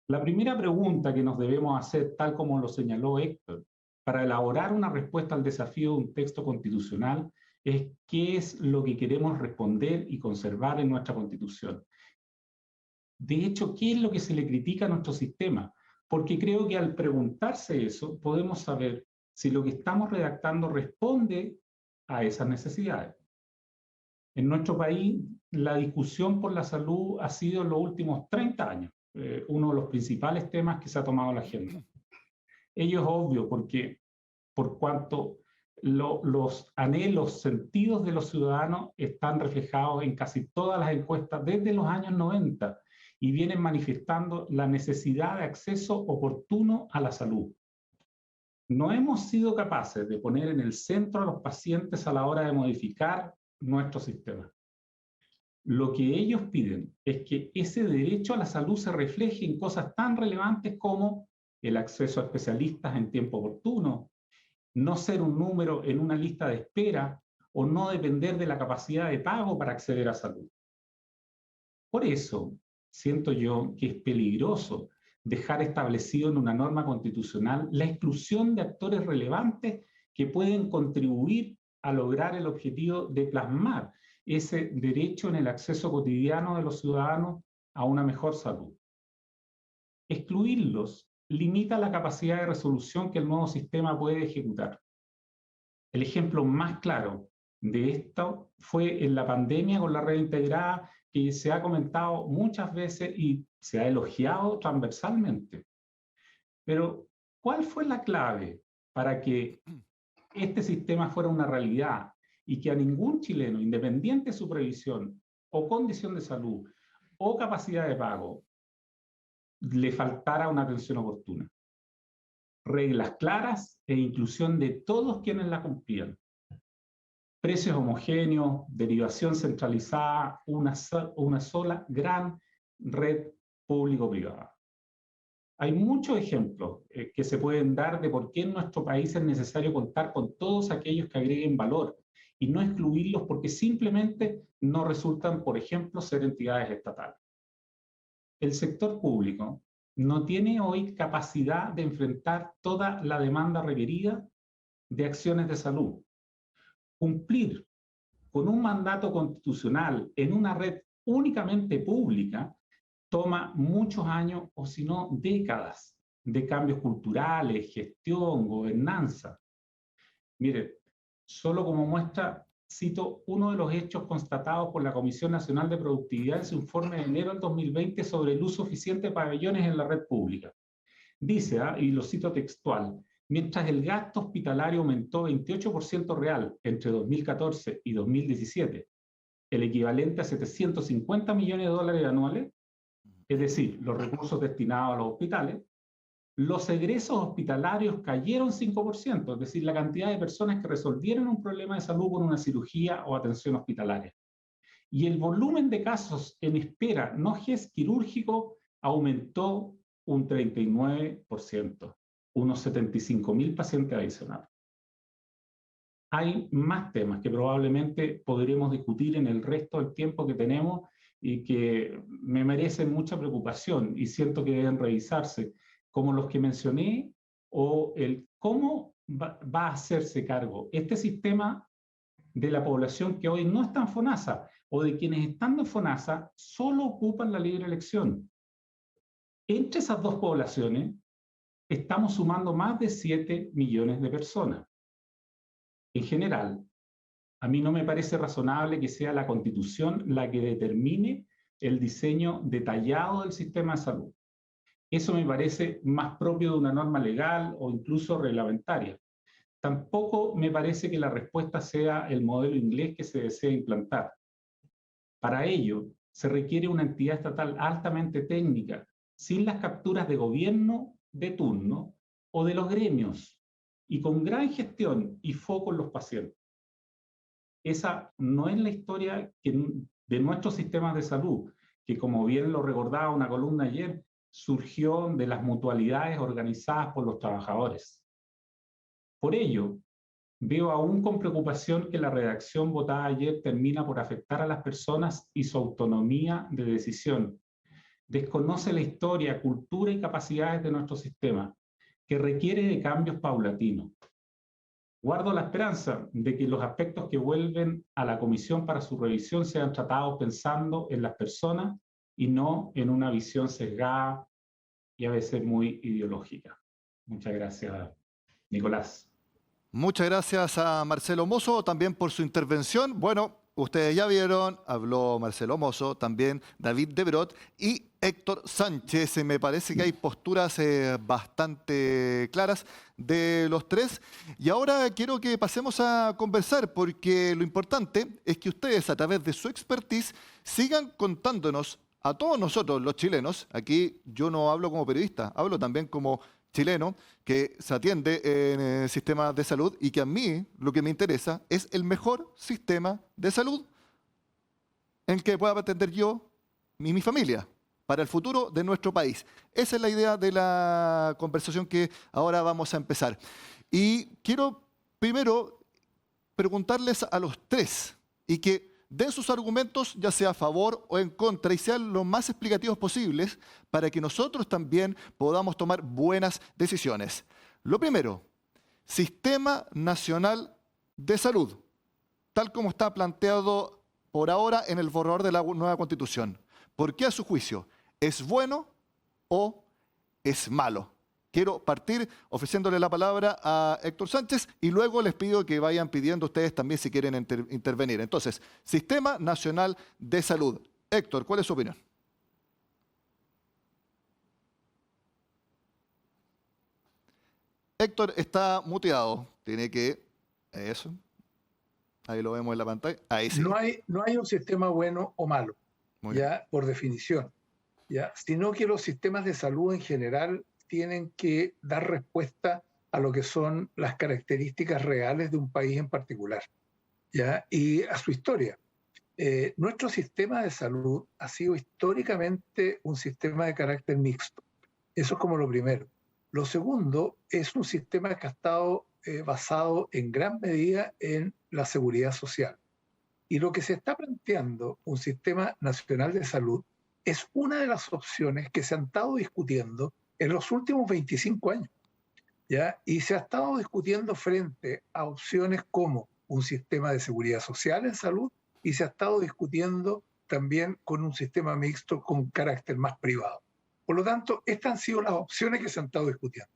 Speaker 5: La primera pregunta que nos debemos hacer, tal como lo señaló Héctor, para elaborar una respuesta al desafío de un texto constitucional, es qué es lo que queremos responder y conservar en nuestra Constitución. De hecho, ¿qué es lo que se le critica a nuestro sistema? Porque creo que al preguntarse eso, podemos saber si lo que estamos redactando responde a esas necesidades. En nuestro país, la discusión por la salud ha sido en los últimos 30 años uno de los principales temas que se ha tomado la agenda. Ello es obvio porque, por cuanto los anhelos, sentidos de los ciudadanos están reflejados en casi todas las encuestas desde los años 90 y vienen manifestando la necesidad de acceso oportuno a la salud. No hemos sido capaces de poner en el centro a los pacientes a la hora de modificar nuestro sistema. Lo que ellos piden es que ese derecho a la salud se refleje en cosas tan relevantes como el acceso a especialistas en tiempo oportuno, no ser un número en una lista de espera o no depender de la capacidad de pago para acceder a salud. Por eso, siento yo que es peligroso dejar establecido en una norma constitucional la exclusión de actores relevantes que pueden contribuir a lograr el objetivo de plasmar ese derecho en el acceso cotidiano de los ciudadanos a una mejor salud. Excluirlos limita la capacidad de resolución que el nuevo sistema puede ejecutar. El ejemplo más claro de esto fue en la pandemia con la red integrada, que se ha comentado muchas veces y se ha elogiado transversalmente. Pero, ¿cuál fue la clave para que este sistema fuera una realidad y que a ningún chileno, independiente de su previsión o condición de salud o capacidad de pago, le faltara una atención oportuna? Reglas claras e inclusión de todos quienes la cumplían. Precios homogéneos, derivación centralizada, una sola gran red público-privada. Hay muchos ejemplos que se pueden dar de por qué en nuestro país es necesario contar con todos aquellos que agreguen valor y no excluirlos porque simplemente no resultan, por ejemplo, ser entidades estatales. El sector público no tiene hoy capacidad de enfrentar toda la demanda requerida de acciones de salud. Cumplir con un mandato constitucional en una red únicamente pública toma muchos años o si no décadas de cambios culturales, gestión, gobernanza. Mire, solo como muestra cito uno de los hechos constatados por la Comisión Nacional de Productividad en su informe de enero del 2020 sobre el uso eficiente de pabellones en la red pública. Dice, y lo cito textual, mientras el gasto hospitalario aumentó 28% real entre 2014 y 2017, el equivalente a 750 millones de dólares anuales, es decir, los recursos destinados a los hospitales, los egresos hospitalarios cayeron 5%, es decir, la cantidad de personas que resolvieron un problema de salud con una cirugía o atención hospitalaria. Y el volumen de casos en espera no GES quirúrgico aumentó un 39%, unos 75.000 pacientes adicionales. Hay más temas que probablemente podremos discutir en el resto del tiempo que tenemos y que me merecen mucha preocupación y siento que deben revisarse, como los que mencioné, o el cómo va a hacerse cargo este sistema de la población que hoy no está en FONASA, o de quienes estando en FONASA solo ocupan la libre elección. Entre esas dos poblaciones estamos sumando más de 7 millones de personas. En general, a mí no me parece razonable que sea la Constitución la que determine el diseño detallado del sistema de salud. Eso me parece más propio de una norma legal o incluso reglamentaria. Tampoco me parece que la respuesta sea el modelo inglés que se desea implantar. Para ello, se requiere una entidad estatal altamente técnica, sin las capturas de gobierno de turno o de los gremios, y con gran gestión y foco en los pacientes. Esa no es la historia de nuestros sistemas de salud, que como bien lo recordaba una columna ayer, surgió de las mutualidades organizadas por los trabajadores. Por ello, veo aún con preocupación que la redacción votada ayer termina por afectar a las personas y su autonomía de decisión. Desconoce la historia, cultura y capacidades de nuestro sistema, que requiere de cambios paulatinos. Guardo la esperanza de que los aspectos que vuelven a la comisión para su revisión sean tratados pensando en las personas y no en una visión sesgada y a veces muy ideológica. Muchas gracias, Nicolás.
Speaker 1: Muchas gracias a Marcelo Mozo también por su intervención. Bueno, ustedes ya vieron, habló Marcelo Mozo, también David Debrot y Héctor Sánchez. Me parece que hay posturas bastante claras de los tres. Y ahora quiero que pasemos a conversar, porque lo importante es que ustedes, a través de su expertise, sigan contándonos a todos nosotros, los chilenos. Aquí yo no hablo como periodista, hablo también como chileno que se atiende en el sistema de salud y que a mí lo que me interesa es el mejor sistema de salud en el que pueda atender yo y mi familia para el futuro de nuestro país. Esa es la idea de la conversación que ahora vamos a empezar. Y quiero primero preguntarles a los tres y que den sus argumentos, ya sea a favor o en contra, y sean lo más explicativos posibles para que nosotros también podamos tomar buenas decisiones. Lo primero, Sistema Nacional de Salud, tal como está planteado por ahora en el borrador de la nueva Constitución. ¿Por qué a su juicio? ¿Es bueno o es malo? Quiero partir ofreciéndole la palabra a Héctor Sánchez y luego les pido que vayan pidiendo ustedes también si quieren intervenir. Entonces, Sistema Nacional de Salud. Héctor, ¿cuál es su opinión? Héctor está muteado. Tiene que... Eso. Ahí lo vemos en la pantalla. Ahí sí.
Speaker 3: No hay un sistema bueno o malo,
Speaker 1: Muy bien.
Speaker 3: ya por definición, ya, sino que los sistemas de salud en general tienen que dar respuesta a lo que son las características reales de un país en particular, ya, y a su historia. Nuestro sistema de salud ha sido históricamente un sistema de carácter mixto. Eso es como lo primero. Lo segundo es un sistema que ha estado basado en gran medida en la seguridad social. Y lo que se está planteando, un sistema nacional de salud, es una de las opciones que se han estado discutiendo en los últimos 25 años, ¿ya? Y se ha estado discutiendo frente a opciones como un sistema de seguridad social en salud y se ha estado discutiendo también con un sistema mixto con carácter más privado. Por lo tanto, estas han sido las opciones que se han estado discutiendo.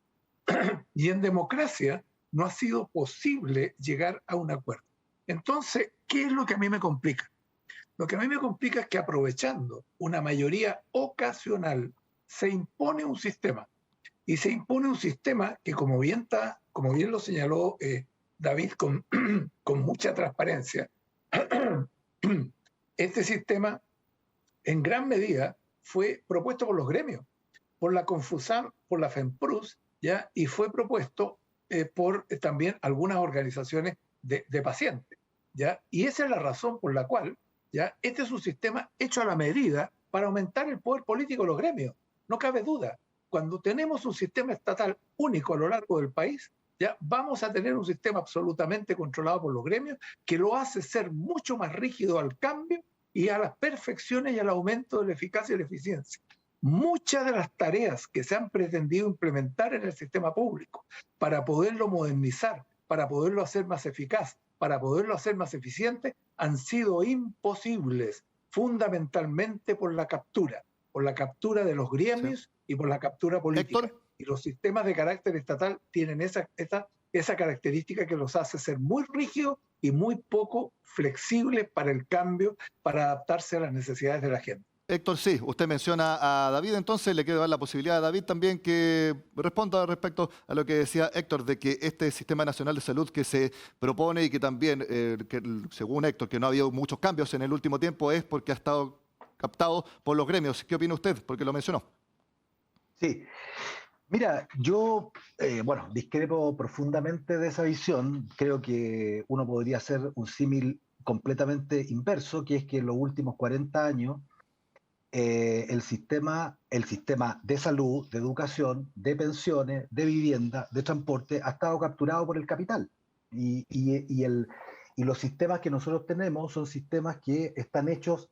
Speaker 3: Y en democracia no ha sido posible llegar a un acuerdo. Entonces, ¿qué es lo que a mí me complica? Lo que a mí me complica es que aprovechando una mayoría ocasional se impone un sistema. Y se impone un sistema que, como bien lo señaló David con mucha transparencia, este sistema en gran medida fue propuesto por los gremios, por la Confusam, por la FEMPRUS, ¿ya? Y fue propuesto por también algunas organizaciones de pacientes, ¿ya? Y esa es la razón por la cual, ¿ya?, este es un sistema hecho a la medida para aumentar el poder político de los gremios. No cabe duda. Cuando tenemos un sistema estatal único a lo largo del país, ya vamos a tener un sistema absolutamente controlado por los gremios que lo hace ser mucho más rígido al cambio y a las perfecciones y al aumento de la eficacia y la eficiencia. Muchas de las tareas que se han pretendido implementar en el sistema público para poderlo modernizar, para poderlo hacer más eficaz, para poderlo hacer más eficiente, han sido imposibles, fundamentalmente por la captura de los gremios y por la captura política.
Speaker 1: Héctor.
Speaker 3: Y los sistemas de carácter estatal tienen esa característica que los hace ser muy rígidos y muy poco flexibles para el cambio, para adaptarse a las necesidades de la gente.
Speaker 1: Héctor, sí, usted menciona a David, entonces le quiero dar la posibilidad a David también que responda respecto a lo que decía Héctor, de que este Sistema Nacional de Salud que se propone y que también, que según Héctor, que no ha habido muchos cambios en el último tiempo, es porque ha estado captado por los gremios. ¿Qué opina usted? Porque lo mencionó.
Speaker 4: Sí. Mira, yo, discrepo profundamente de esa visión. Creo que uno podría hacer un símil completamente inverso, que es que en los últimos 40 años el sistema de salud, de educación, de pensiones, de vivienda, de transporte, ha estado capturado por el capital. Y los sistemas que nosotros tenemos son sistemas que están hechos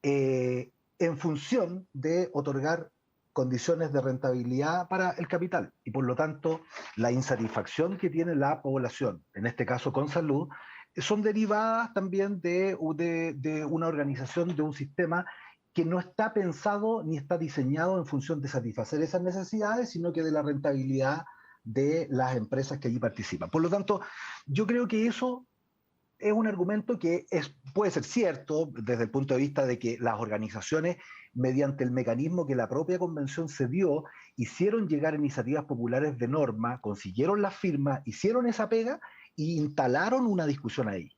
Speaker 4: en función de otorgar condiciones de rentabilidad para el capital. Y por lo tanto, la insatisfacción que tiene la población, en este caso con salud, son derivadas también de una organización, de un sistema que no está pensado ni está diseñado en función de satisfacer esas necesidades, sino que de la rentabilidad de las empresas que allí participan. Por lo tanto, yo creo que eso es un argumento que puede ser cierto desde el punto de vista de que las organizaciones, mediante el mecanismo que la propia convención se dio, hicieron llegar iniciativas populares de norma, consiguieron las firmas, hicieron esa pega y instalaron una discusión ahí.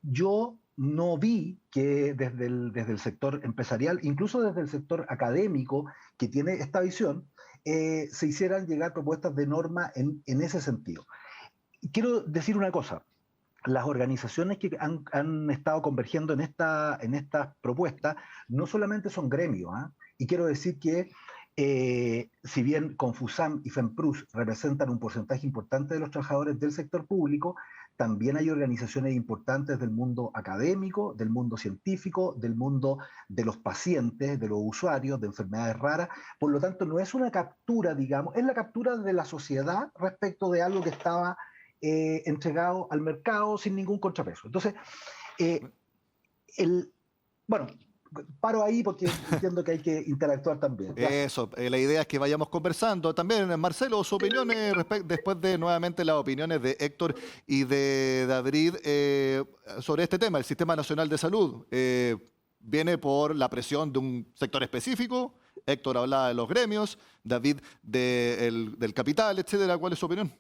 Speaker 4: Yo no vi que desde el sector empresarial, incluso desde el sector académico que tiene esta visión, se hicieran llegar propuestas de norma en ese sentido. Quiero decir una cosa. Las organizaciones que han estado convergiendo en esta propuesta no solamente son gremios, y quiero decir que Si bien Confusam y FEMPRUS representan un porcentaje importante de los trabajadores del sector público, también hay organizaciones importantes del mundo académico, del mundo científico, del mundo de los pacientes, de los usuarios, de enfermedades raras. Por lo tanto, no es una captura, digamos, es la captura de la sociedad respecto de algo que estaba entregado al mercado sin ningún contrapeso. Entonces, bueno, paro ahí porque entiendo que hay que interactuar también.
Speaker 1: Eso, la idea es que vayamos conversando. También, Marcelo, sus opiniones después de nuevamente las opiniones de Héctor y de David sobre este tema, el Sistema Nacional de Salud. Viene por la presión de un sector específico. Héctor hablaba de los gremios, David del capital, etcétera. ¿Cuál es su opinión?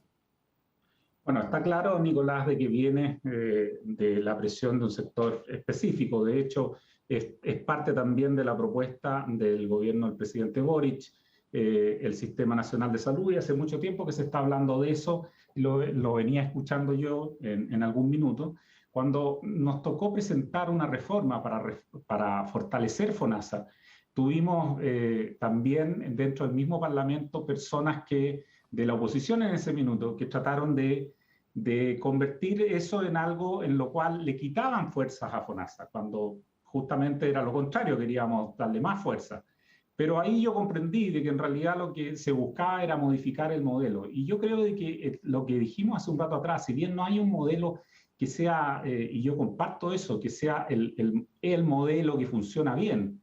Speaker 5: Bueno, está claro, Nicolás, de que viene de la presión de un sector específico. De hecho, es parte también de la propuesta del gobierno del presidente Boric, el Sistema Nacional de Salud, y hace mucho tiempo que se está hablando de eso, lo venía escuchando yo en algún minuto, cuando nos tocó presentar una reforma para fortalecer FONASA. Tuvimos también dentro del mismo Parlamento personas de la oposición en ese minuto que trataron de convertir eso en algo en lo cual le quitaban fuerzas a FONASA, cuando justamente era lo contrario, queríamos darle más fuerza. Pero ahí yo comprendí de que en realidad lo que se buscaba era modificar el modelo. Y yo creo de que lo que dijimos hace un rato atrás, si bien no hay un modelo que sea, y yo comparto eso, que sea el modelo que funciona bien,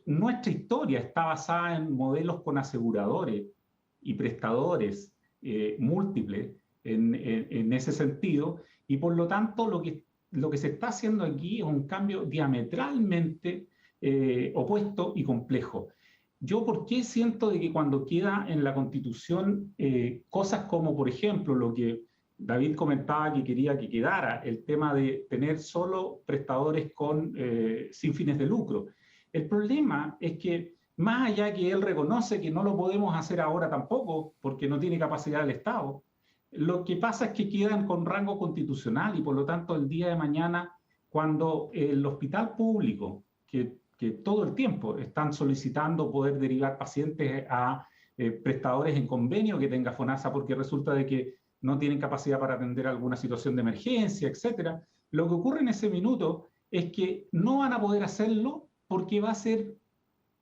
Speaker 5: nuestra historia está basada en modelos con aseguradores y prestadores múltiples en ese sentido, y por lo tanto lo que se está haciendo aquí es un cambio diametralmente opuesto y complejo. Yo, ¿por qué siento de que cuando queda en la Constitución cosas como, por ejemplo, lo que David comentaba que quería que quedara, el tema de tener solo prestadores sin fines de lucro? El problema es que, más allá que él reconoce que no lo podemos hacer ahora tampoco, porque no tiene capacidad el Estado, lo que pasa es que quedan con rango constitucional y por lo tanto el día de mañana, cuando el hospital público, que todo el tiempo están solicitando poder derivar pacientes a prestadores en convenio que tenga FONASA porque resulta de que no tienen capacidad para atender alguna situación de emergencia, etcétera, lo que ocurre en ese minuto es que no van a poder hacerlo porque va a ser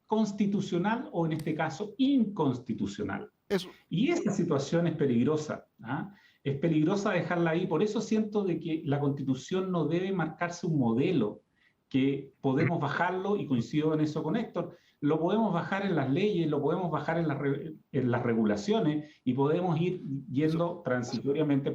Speaker 5: constitucional o en este caso inconstitucional.
Speaker 1: Eso.
Speaker 5: Y esa situación es peligrosa, ¿ah? Es peligrosa dejarla ahí. Por eso siento de que la Constitución no debe marcarse un modelo que podemos bajarlo, y coincido en eso con Héctor, lo podemos bajar en las leyes, lo podemos bajar en las regulaciones y podemos ir yendo transitoriamente,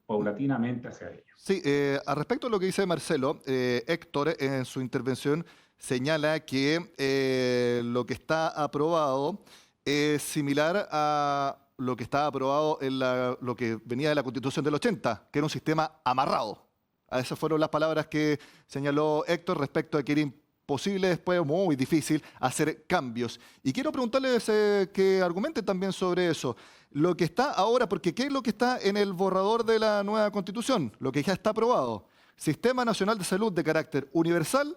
Speaker 5: paulatinamente hacia ello.
Speaker 1: Sí, al respecto de lo que dice Marcelo, Héctor en su intervención señala que lo que está aprobado es similar a lo que estaba aprobado en lo que venía de la Constitución del 80, que era un sistema amarrado. Esas fueron las palabras que señaló Héctor respecto a que era imposible después, muy difícil, hacer cambios. Y quiero preguntarles que argumenten también sobre eso. Lo que está ahora, porque ¿qué es lo que está en el borrador de la nueva Constitución? Lo que ya está aprobado. Sistema Nacional de Salud de carácter universal,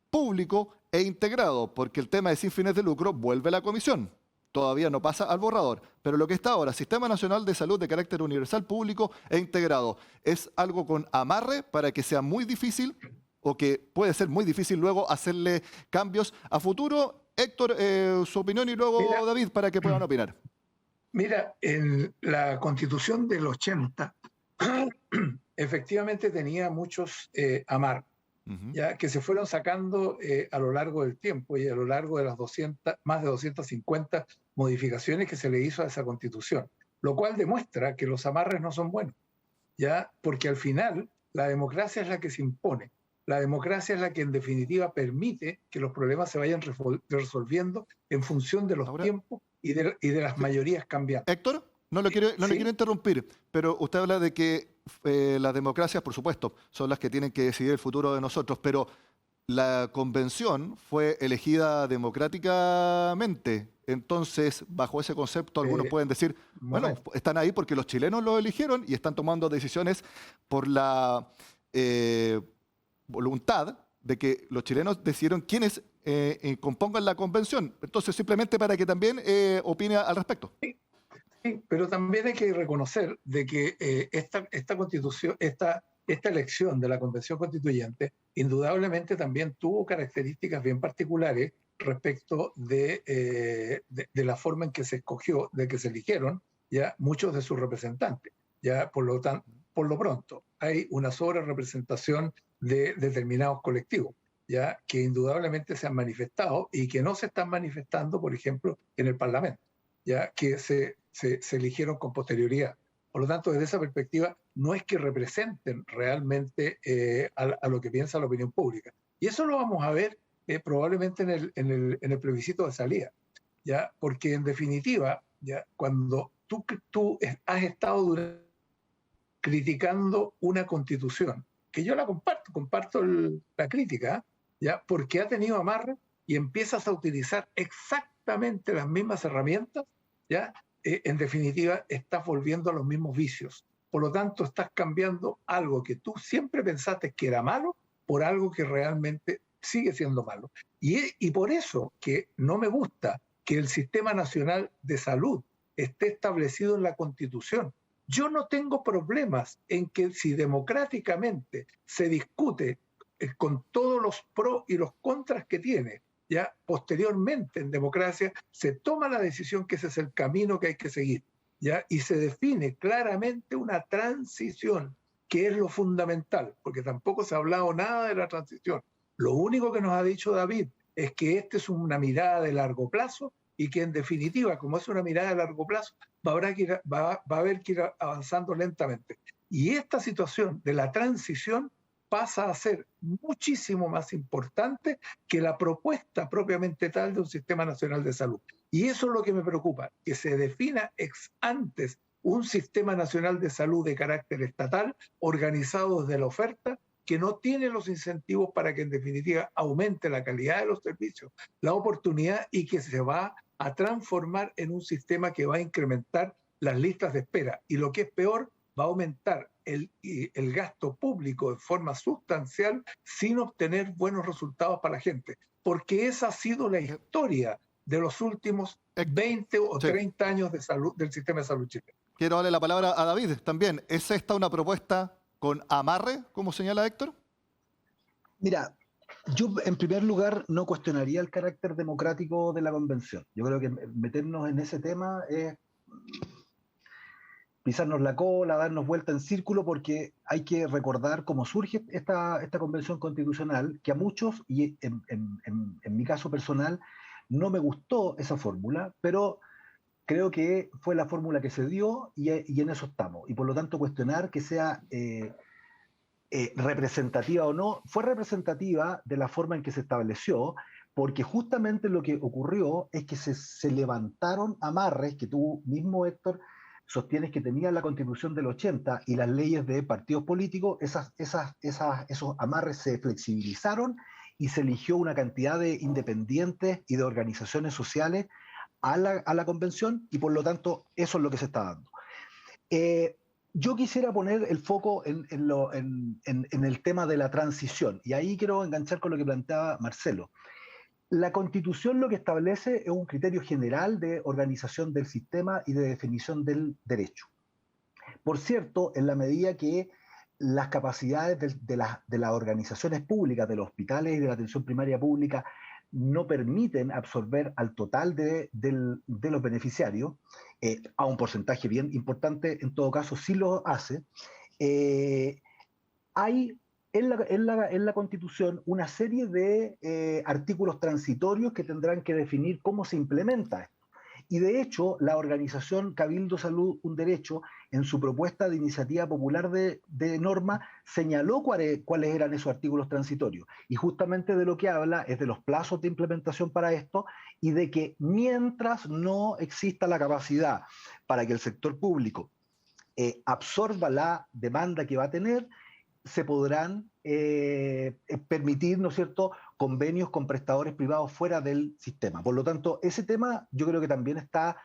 Speaker 1: público e integrado, porque el tema de sin fines de lucro vuelve a la comisión. Todavía no pasa al borrador, pero lo que está ahora, Sistema Nacional de Salud de carácter universal, público e integrado, ¿es algo con amarre para que sea muy difícil o que puede ser muy difícil luego hacerle cambios a futuro? Héctor, su opinión y luego David, para que puedan opinar.
Speaker 3: Mira, en la Constitución del 80 efectivamente tenía muchos amarres. Ya que se fueron sacando a lo largo del tiempo y a lo largo de las más de 250 modificaciones que se le hizo a esa Constitución, lo cual demuestra que los amarres no son buenos, ya, porque al final la democracia es la que se impone, la democracia es la que en definitiva permite que los problemas se vayan resolviendo en función de los tiempos y de las mayorías cambiantes.
Speaker 1: Héctor, no le quiero interrumpir, pero usted habla de que las democracias, por supuesto, son las que tienen que decidir el futuro de nosotros, pero la convención fue elegida democráticamente. Entonces, bajo ese concepto, algunos pueden decir, bueno, están ahí porque los chilenos lo eligieron y están tomando decisiones por la voluntad de que los chilenos decidieron quién es compongan la convención. Entonces, simplemente para que también opine al respecto.
Speaker 3: Sí, pero también hay que reconocer de que esta constitución, esta elección de la Convención Constituyente, indudablemente también tuvo características bien particulares respecto de la forma en que se escogió, de que se eligieron ya muchos de sus representantes. Ya por lo pronto hay una sobrerepresentación de determinados colectivos, ya que indudablemente se han manifestado y que no se están manifestando, por ejemplo, en el Parlamento, ya que se eligieron con posterioridad. Por lo tanto, desde esa perspectiva, no es que representen realmente a lo que piensa la opinión pública. Y eso lo vamos a ver probablemente en el plebiscito de salida, ¿ya? Porque en definitiva, ¿ya? Cuando tú has estado criticando una constitución, que yo la comparto la crítica, ¿ya? Porque ha tenido amarre y empiezas a utilizar exactamente las mismas herramientas, ¿ya? En definitiva, estás volviendo a los mismos vicios. Por lo tanto, estás cambiando algo que tú siempre pensaste que era malo por algo que realmente sigue siendo malo. Y por eso que no me gusta que el Sistema Nacional de Salud esté establecido en la Constitución. Yo no tengo problemas en que si democráticamente se discute con todos los pros y los contras que tiene, ya posteriormente en democracia se toma la decisión que ese es el camino que hay que seguir, ya, y se define claramente una transición, que es lo fundamental, porque tampoco se ha hablado nada de la transición. Lo único que nos ha dicho David es que esta es una mirada de largo plazo y que en definitiva, como es una mirada de largo plazo, va a haber que ir avanzando lentamente. Y esta situación de la transición pasa a ser muchísimo más importante que la propuesta propiamente tal de un sistema nacional de salud. Y eso es lo que me preocupa, que se defina ex antes un sistema nacional de salud de carácter estatal, organizado desde la oferta, que no tiene los incentivos para que en definitiva aumente la calidad de los servicios, la oportunidad, y que se va a transformar en un sistema que va a incrementar las listas de espera. Y lo que es peor, va a aumentar el gasto público de forma sustancial sin obtener buenos resultados para la gente. Porque esa ha sido la historia de los últimos 20 o 30 años de salud del sistema de salud chileno.
Speaker 1: Quiero darle la palabra a David también. ¿Es esta una propuesta con amarre, como señala Héctor?
Speaker 4: Mira, yo en primer lugar no cuestionaría el carácter democrático de la convención. Yo creo que meternos en ese tema es pisarnos la cola, darnos vuelta en círculo, porque hay que recordar cómo surge esta convención constitucional, que a muchos, y en mi caso personal, no me gustó esa fórmula, pero creo que fue la fórmula que se dio y en eso estamos. Y por lo tanto cuestionar que sea representativa o no, fue representativa de la forma en que se estableció, porque justamente lo que ocurrió es que se levantaron amarres que tú mismo, Héctor, sostienes que tenía la Constitución del 80 y las leyes de partidos políticos. Esos amarres se flexibilizaron y se eligió una cantidad de independientes y de organizaciones sociales a la convención, y por lo tanto eso es lo que se está dando. Yo quisiera poner el foco en el tema de la transición, y ahí quiero enganchar con lo que planteaba Marcelo. La Constitución lo que establece es un criterio general de organización del sistema y de definición del derecho. Por cierto, en la medida que las capacidades de las organizaciones públicas, de los hospitales y de la atención primaria pública, no permiten absorber al total de los beneficiarios, a un porcentaje bien importante, en todo caso sí lo hace, hay en la Constitución una serie de artículos transitorios que tendrán que definir cómo se implementa esto. Y de hecho, la organización Cabildo Salud Un Derecho, en su propuesta de iniciativa popular de norma, señaló cuáles eran esos artículos transitorios. Y justamente de lo que habla es de los plazos de implementación para esto, y de que mientras no exista la capacidad para que el sector público absorba la demanda que va a tener, se podrán permitir, ¿no es cierto?, convenios con prestadores privados fuera del sistema. Por lo tanto, ese tema yo creo que también está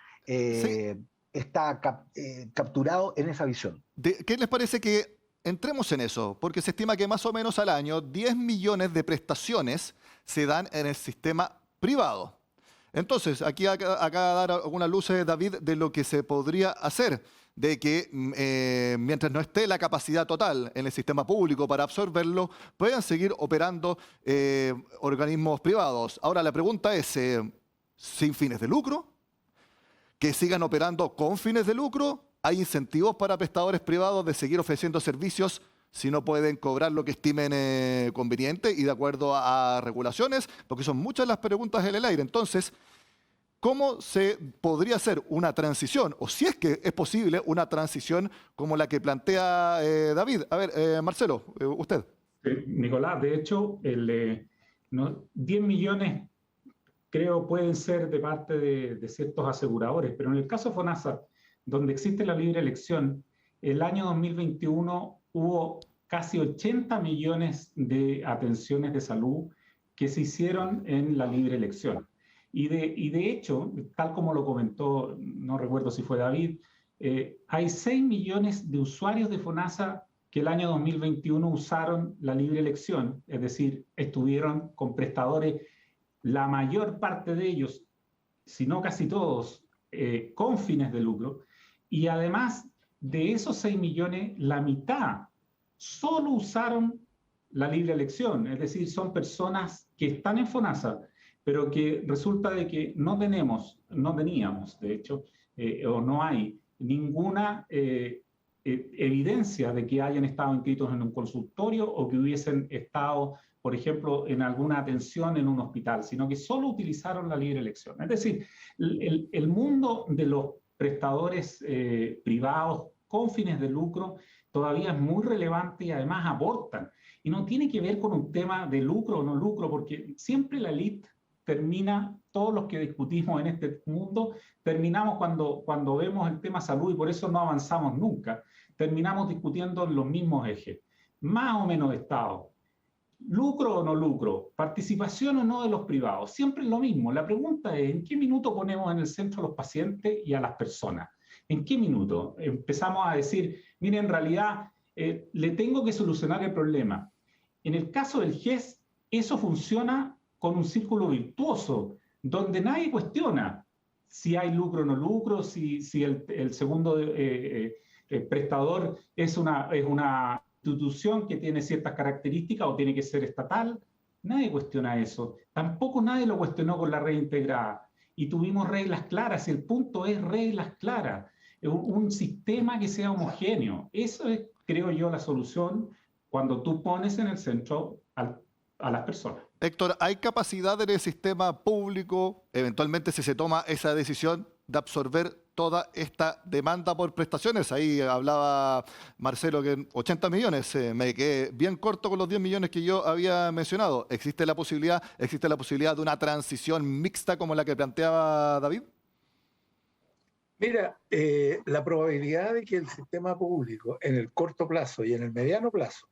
Speaker 4: capturado en esa visión.
Speaker 1: ¿Qué les parece que entremos en eso, porque se estima que más o menos al año 10 millones de prestaciones se dan en el sistema privado. Entonces, aquí acá dar algunas luces, David, de lo que se podría hacer, de que mientras no esté la capacidad total en el sistema público para absorberlo, puedan seguir operando organismos privados. Ahora, la pregunta es, ¿sin fines de lucro? ¿Que sigan operando con fines de lucro? ¿Hay incentivos para prestadores privados de seguir ofreciendo servicios si no pueden cobrar lo que estimen conveniente y de acuerdo a regulaciones? Porque son muchas las preguntas en el aire. Entonces, ¿cómo se podría hacer una transición? O si es que es posible una transición como la que plantea David. A ver, Marcelo, usted.
Speaker 5: Sí, Nicolás, de hecho, 10 millones creo pueden ser de parte de ciertos aseguradores, pero en el caso de FONASA, donde existe la libre elección, el año 2021 hubo casi 80 millones de atenciones de salud que se hicieron en la libre elección. Y de hecho, tal como lo comentó, no recuerdo si fue David, hay 6 millones de usuarios de FONASA que el año 2021 usaron la libre elección, es decir, estuvieron con prestadores, la mayor parte de ellos, si no casi todos, con fines de lucro. Y además de esos 6 millones, la mitad solo usaron la libre elección, es decir, son personas que están en FONASA, pero que resulta de que no teníamos, de hecho, o no hay ninguna evidencia de que hayan estado inscritos en un consultorio o que hubiesen estado, por ejemplo, en alguna atención en un hospital, sino que solo utilizaron la libre elección. Es decir, el mundo de los prestadores privados con fines de lucro todavía es muy relevante y además aportan. Y no tiene que ver con un tema de lucro o no lucro, porque siempre la elite termina, todos los que discutimos en este mundo, terminamos cuando vemos el tema salud, y por eso no avanzamos nunca, terminamos discutiendo en los mismos ejes, más o menos Estado, lucro o no lucro, participación o no de los privados, siempre es lo mismo. La pregunta es, ¿en qué minuto ponemos en el centro a los pacientes y a las personas? ¿En qué minuto empezamos a decir, mire, en realidad le tengo que solucionar el problema? En el caso del GES, eso funciona con un círculo virtuoso, donde nadie cuestiona si hay lucro o no lucro, si el segundo prestador es una institución que tiene ciertas características o tiene que ser estatal. Nadie cuestiona eso. Tampoco nadie lo cuestionó con la red integrada. Y tuvimos reglas claras. El punto es reglas claras. Un sistema que sea homogéneo. Eso es, creo yo, la solución cuando tú pones en el centro a las personas.
Speaker 1: Héctor, ¿hay capacidad en el sistema público, eventualmente si se toma esa decisión, de absorber toda esta demanda por prestaciones? Ahí hablaba Marcelo que 80 millones, me quedé bien corto con los 10 millones que yo había mencionado. ¿Existe la posibilidad de una transición mixta como la que planteaba David?
Speaker 3: Mira, la probabilidad de que el sistema público en el corto plazo y en el mediano plazo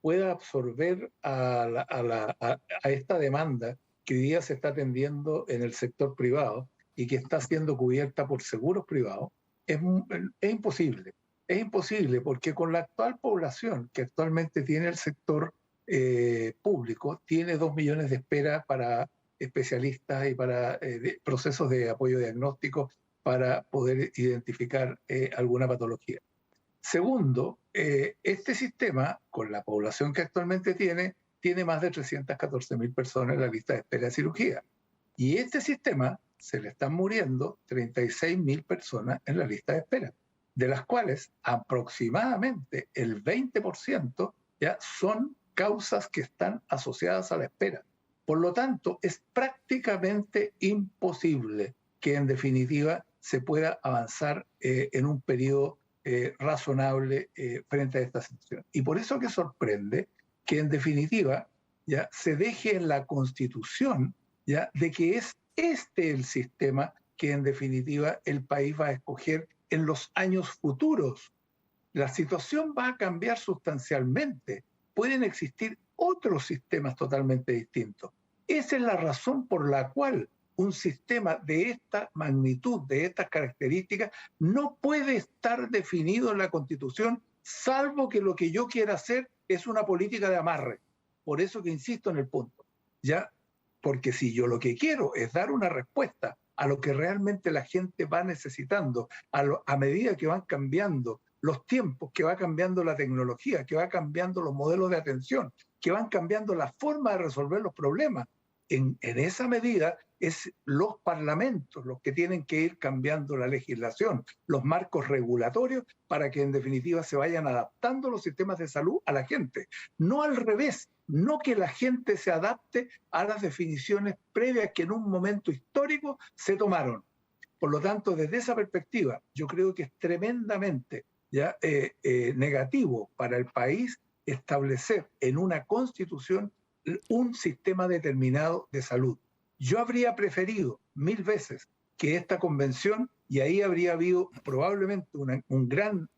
Speaker 3: pueda absorber a esta demanda que hoy día se está atendiendo en el sector privado y que está siendo cubierta por seguros privados, es imposible. Es imposible porque con la actual población que actualmente tiene el sector público, tiene 2 millones de espera para especialistas y para procesos de apoyo diagnóstico para poder identificar alguna patología. Segundo, este sistema, con la población que actualmente tiene más de 314.000 personas en la lista de espera de cirugía. Y este sistema se le están muriendo 36.000 personas en la lista de espera, de las cuales aproximadamente el 20% ya son causas que están asociadas a la espera. Por lo tanto, es prácticamente imposible que en definitiva se pueda avanzar en un periodo razonable frente a esta situación. Y por eso que sorprende que en definitiva ya se deje en la Constitución ya de que es este el sistema que en definitiva el país va a escoger en los años futuros. La situación va a cambiar sustancialmente. Pueden existir otros sistemas totalmente distintos. Esa es la razón por la cual un sistema de esta magnitud, de estas características, no puede estar definido en la Constitución salvo que lo que yo quiera hacer es una política de amarre. Por eso que insisto en el punto, ¿ya? Porque si yo lo que quiero es dar una respuesta a lo que realmente la gente va necesitando, a medida que van cambiando los tiempos, que va cambiando la tecnología, que va cambiando los modelos de atención, que van cambiando la forma de resolver los problemas, en esa medida es los parlamentos los que tienen que ir cambiando la legislación, los marcos regulatorios, para que en definitiva se vayan adaptando los sistemas de salud a la gente. No al revés, no que la gente se adapte a las definiciones previas que en un momento histórico se tomaron. Por lo tanto, desde esa perspectiva, yo creo que es tremendamente negativo para el país establecer en una constitución un sistema determinado de salud. Yo habría preferido 1000 veces que esta convención, y ahí habría habido probablemente un gran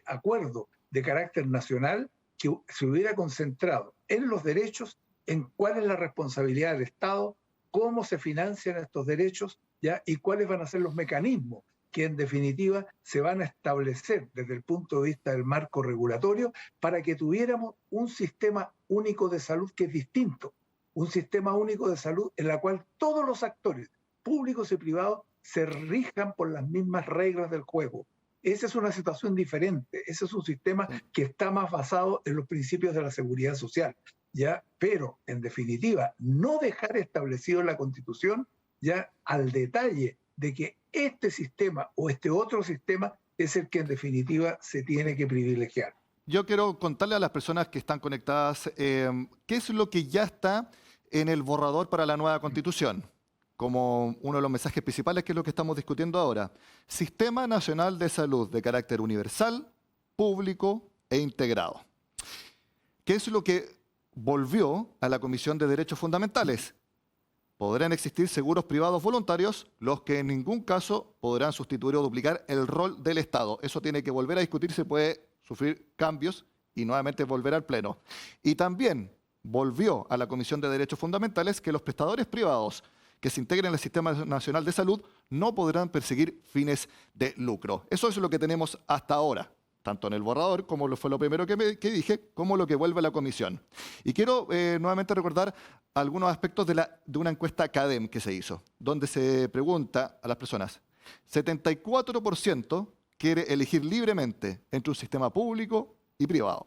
Speaker 3: acuerdo de carácter nacional, que se hubiera concentrado en los derechos, en cuál es la responsabilidad del Estado, cómo se financian estos derechos, ¿ya? Y cuáles van a ser los mecanismos que en definitiva se van a establecer desde el punto de vista del marco regulatorio para que tuviéramos un sistema único de salud que es distinto, un sistema único de salud en la cual todos los actores, públicos y privados, se rijan por las mismas reglas del juego. Esa es una situación diferente, ese es un sistema que está más basado en los principios de la seguridad social, ¿ya? Pero, en definitiva, no dejar establecido en la Constitución ya al detalle de que este sistema o este otro sistema es el que en definitiva se tiene que privilegiar.
Speaker 1: Yo quiero contarle a las personas que están conectadas qué es lo que ya está en el borrador para la nueva Constitución, como uno de los mensajes principales, que es lo que estamos discutiendo ahora. Sistema Nacional de Salud de carácter universal, público e integrado. ¿Qué es lo que volvió a la Comisión de Derechos Fundamentales? Podrán existir seguros privados voluntarios, los que en ningún caso podrán sustituir o duplicar el rol del Estado. Eso tiene que volver a discutirse, puede sufrir cambios y nuevamente volver al Pleno. Y también volvió a la Comisión de Derechos Fundamentales que los prestadores privados que se integren en el Sistema Nacional de Salud no podrán perseguir fines de lucro. Eso es lo que tenemos hasta ahora, tanto en el borrador, como fue lo primero que dije, como lo que vuelve a la comisión. Y quiero nuevamente recordar algunos aspectos de una encuesta CADEM que se hizo, donde se pregunta a las personas, 74% quiere elegir libremente entre un sistema público y privado,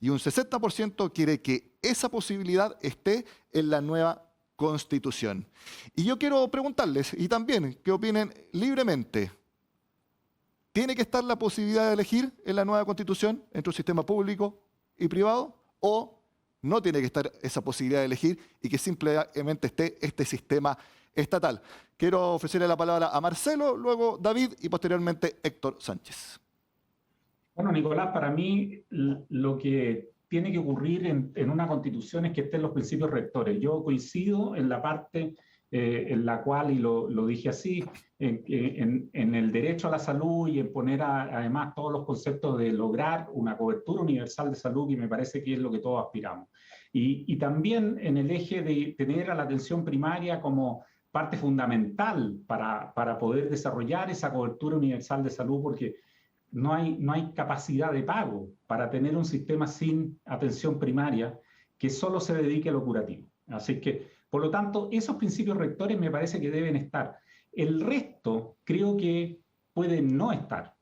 Speaker 1: y un 60% quiere que esa posibilidad esté en la nueva Constitución. Y yo quiero preguntarles, y también, ¿qué opinen libremente? ¿Tiene que estar la posibilidad de elegir en la nueva Constitución entre un sistema público y privado? ¿O no tiene que estar esa posibilidad de elegir y que simplemente esté este sistema estatal? Quiero ofrecerle la palabra a Marcelo, luego David y posteriormente Héctor Sánchez.
Speaker 5: Bueno, Nicolás, para mí lo que tiene que ocurrir en una Constitución es que estén los principios rectores. Yo coincido en la parte en la cual, y lo dije así, en el derecho a la salud y en poner además todos los conceptos de lograr una cobertura universal de salud, que me parece que es lo que todos aspiramos. Y también en el eje de tener a la atención primaria como parte fundamental para poder desarrollar esa cobertura universal de salud, porque no hay capacidad de pago para tener un sistema sin atención primaria que solo se dedique a lo curativo. Así que, por lo tanto, esos principios rectores me parece que deben estar. El resto creo que puede no estar.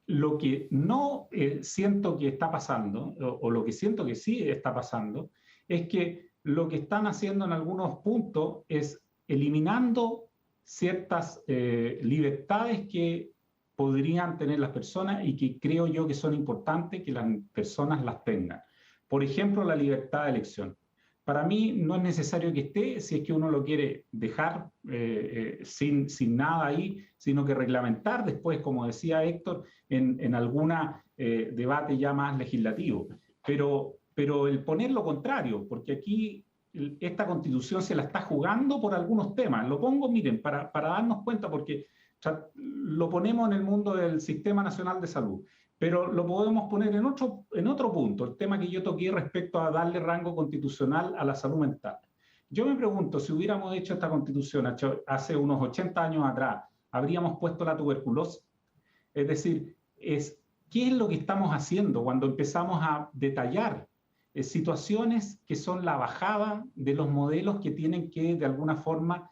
Speaker 5: Lo que no siento que está pasando, o lo que siento que sí está pasando, es que lo que están haciendo en algunos puntos es eliminando ciertas libertades que podrían tener las personas y que creo yo que son importantes que las personas las tengan. Por ejemplo, la libertad de elección. Para mí no es necesario que esté si es que uno lo quiere dejar sin nada ahí, sino que reglamentar después, como decía Héctor, en algún debate ya más legislativo. Pero el poner lo contrario, porque aquí esta Constitución se la está jugando por algunos temas. Lo pongo, miren, para darnos cuenta, porque lo ponemos en el mundo del Sistema Nacional de Salud, pero lo podemos poner en otro punto, el tema que yo toqué respecto a darle rango constitucional a la salud mental. Yo me pregunto, si hubiéramos hecho esta Constitución hace unos 80 años atrás, ¿habríamos puesto la tuberculosis? Es decir, ¿qué es lo que estamos haciendo cuando empezamos a detallar situaciones que son la bajada de los modelos que tienen que, de alguna forma,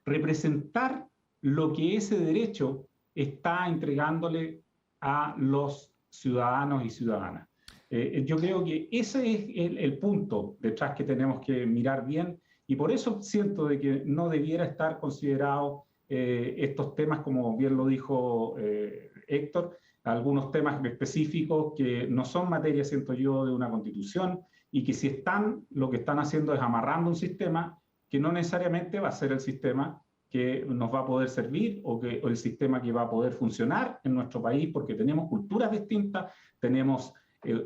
Speaker 5: representar lo que ese derecho está entregándole a los ciudadanos y ciudadanas? Yo creo que ese es el punto detrás que tenemos que mirar bien, y por eso siento de que no debiera estar considerado estos temas, como bien lo dijo Héctor, algunos temas específicos que no son materia, siento yo, de una constitución, y que si están, lo que están haciendo es amarrando un sistema que no necesariamente va a ser el sistema que nos va a poder servir o el sistema que va a poder funcionar en nuestro país, porque tenemos culturas distintas, tenemos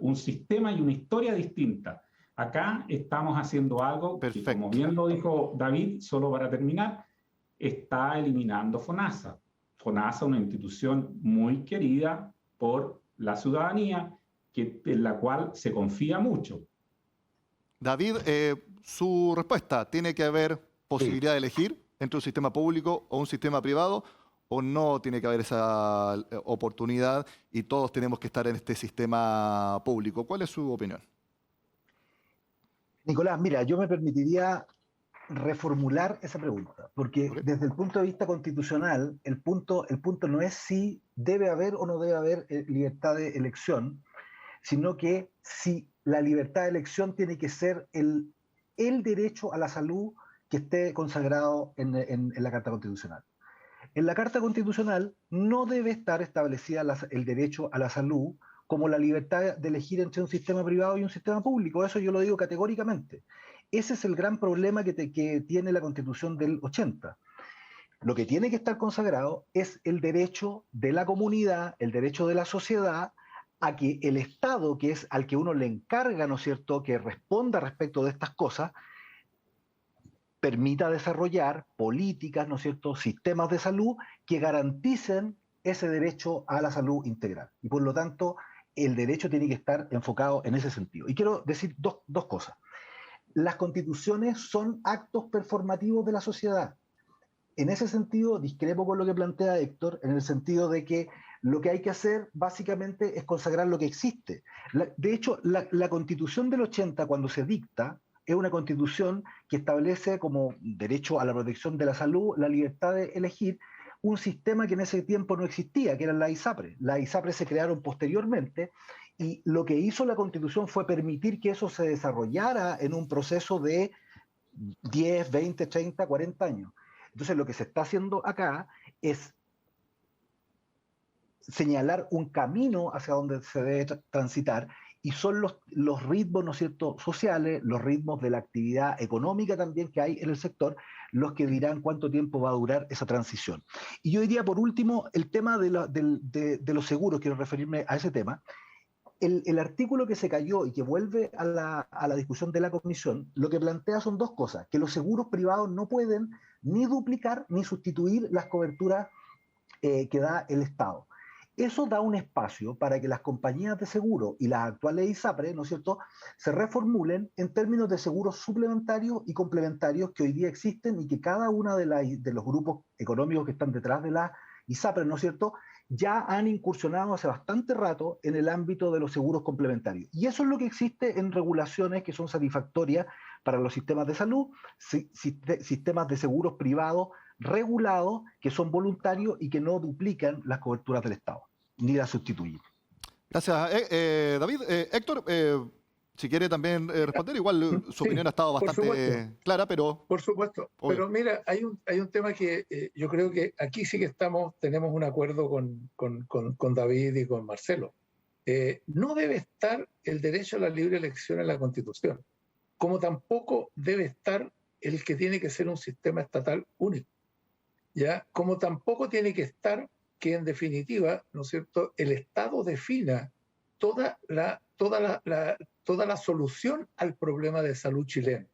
Speaker 5: un sistema y una historia distinta. Acá estamos haciendo algo que, como bien lo dijo David, solo para terminar, está eliminando FONASA. FONASA, una institución muy querida por la ciudadanía, en la cual se confía mucho.
Speaker 1: David, su respuesta, ¿tiene que haber posibilidad de elegir entre un sistema público o un sistema privado, o no tiene que haber esa oportunidad y todos tenemos que estar en este sistema público? ¿Cuál es su opinión?
Speaker 4: Nicolás, mira, yo me permitiría reformular esa pregunta, porque desde el punto de vista constitucional, el punto no es si debe haber o no debe haber libertad de elección, sino que si la libertad de elección tiene que ser el derecho a la salud que esté consagrado en la Carta Constitucional. En la Carta Constitucional no debe estar establecida el derecho a la salud como la libertad de elegir entre un sistema privado y un sistema público. Eso yo lo digo categóricamente. Ese es el gran problema que tiene la Constitución del 80. Lo que tiene que estar consagrado es el derecho de la comunidad, el derecho de la sociedad, a que el Estado, que es al que uno le encarga, ¿no es cierto?, que responda respecto de estas cosas, permita desarrollar políticas, ¿no es cierto?, sistemas de salud que garanticen ese derecho a la salud integral. Y por lo tanto, el derecho tiene que estar enfocado en ese sentido. Y quiero decir dos cosas. Las constituciones son actos performativos de la sociedad. En ese sentido, discrepo con lo que plantea Héctor, en el sentido de que lo que hay que hacer básicamente es consagrar lo que existe. De hecho, la Constitución del 80, cuando se dicta, es una constitución que establece como derecho a la protección de la salud la libertad de elegir un sistema que en ese tiempo no existía, que eran las ISAPRES. Las ISAPRES se crearon posteriormente y lo que hizo la Constitución fue permitir que eso se desarrollara en un proceso de 10, 20, 30, 40 años. Entonces lo que se está haciendo acá es señalar un camino hacia donde se debe transitar, y son los ritmos, ¿no es cierto?, sociales, los ritmos de la actividad económica también que hay en el sector, los que dirán cuánto tiempo va a durar esa transición. Y yo diría, por último, el tema de los seguros, quiero referirme a ese tema. El artículo que se cayó y que vuelve a la discusión de la comisión, lo que plantea son dos cosas: que los seguros privados no pueden ni duplicar ni sustituir las coberturas que da el Estado. Eso da un espacio para que las compañías de seguro y las actuales ISAPRES, ¿no es cierto?, se reformulen en términos de seguros suplementarios y complementarios que hoy día existen y que cada uno de los grupos económicos que están detrás de las ISAPRES, ¿no es cierto?, ya han incursionado hace bastante rato en el ámbito de los seguros complementarios. Y eso es lo que existe en regulaciones que son satisfactorias para los sistemas de salud, sistemas de seguros privados regulados, que son voluntarios y que no duplican las coberturas del Estado, ni las sustituyen.
Speaker 1: Gracias, David. Héctor, si quiere también responder, igual su opinión ha estado bastante clara, pero...
Speaker 3: Por supuesto, obvio. Pero mira, hay un tema que yo creo que aquí sí que tenemos un acuerdo con David y con Marcelo. No debe estar el derecho a la libre elección en la Constitución, como tampoco debe estar el que tiene que ser un sistema estatal único, ¿ya? Como tampoco tiene que estar que, en definitiva, ¿no es cierto?, el Estado defina toda la solución al problema de salud chileno,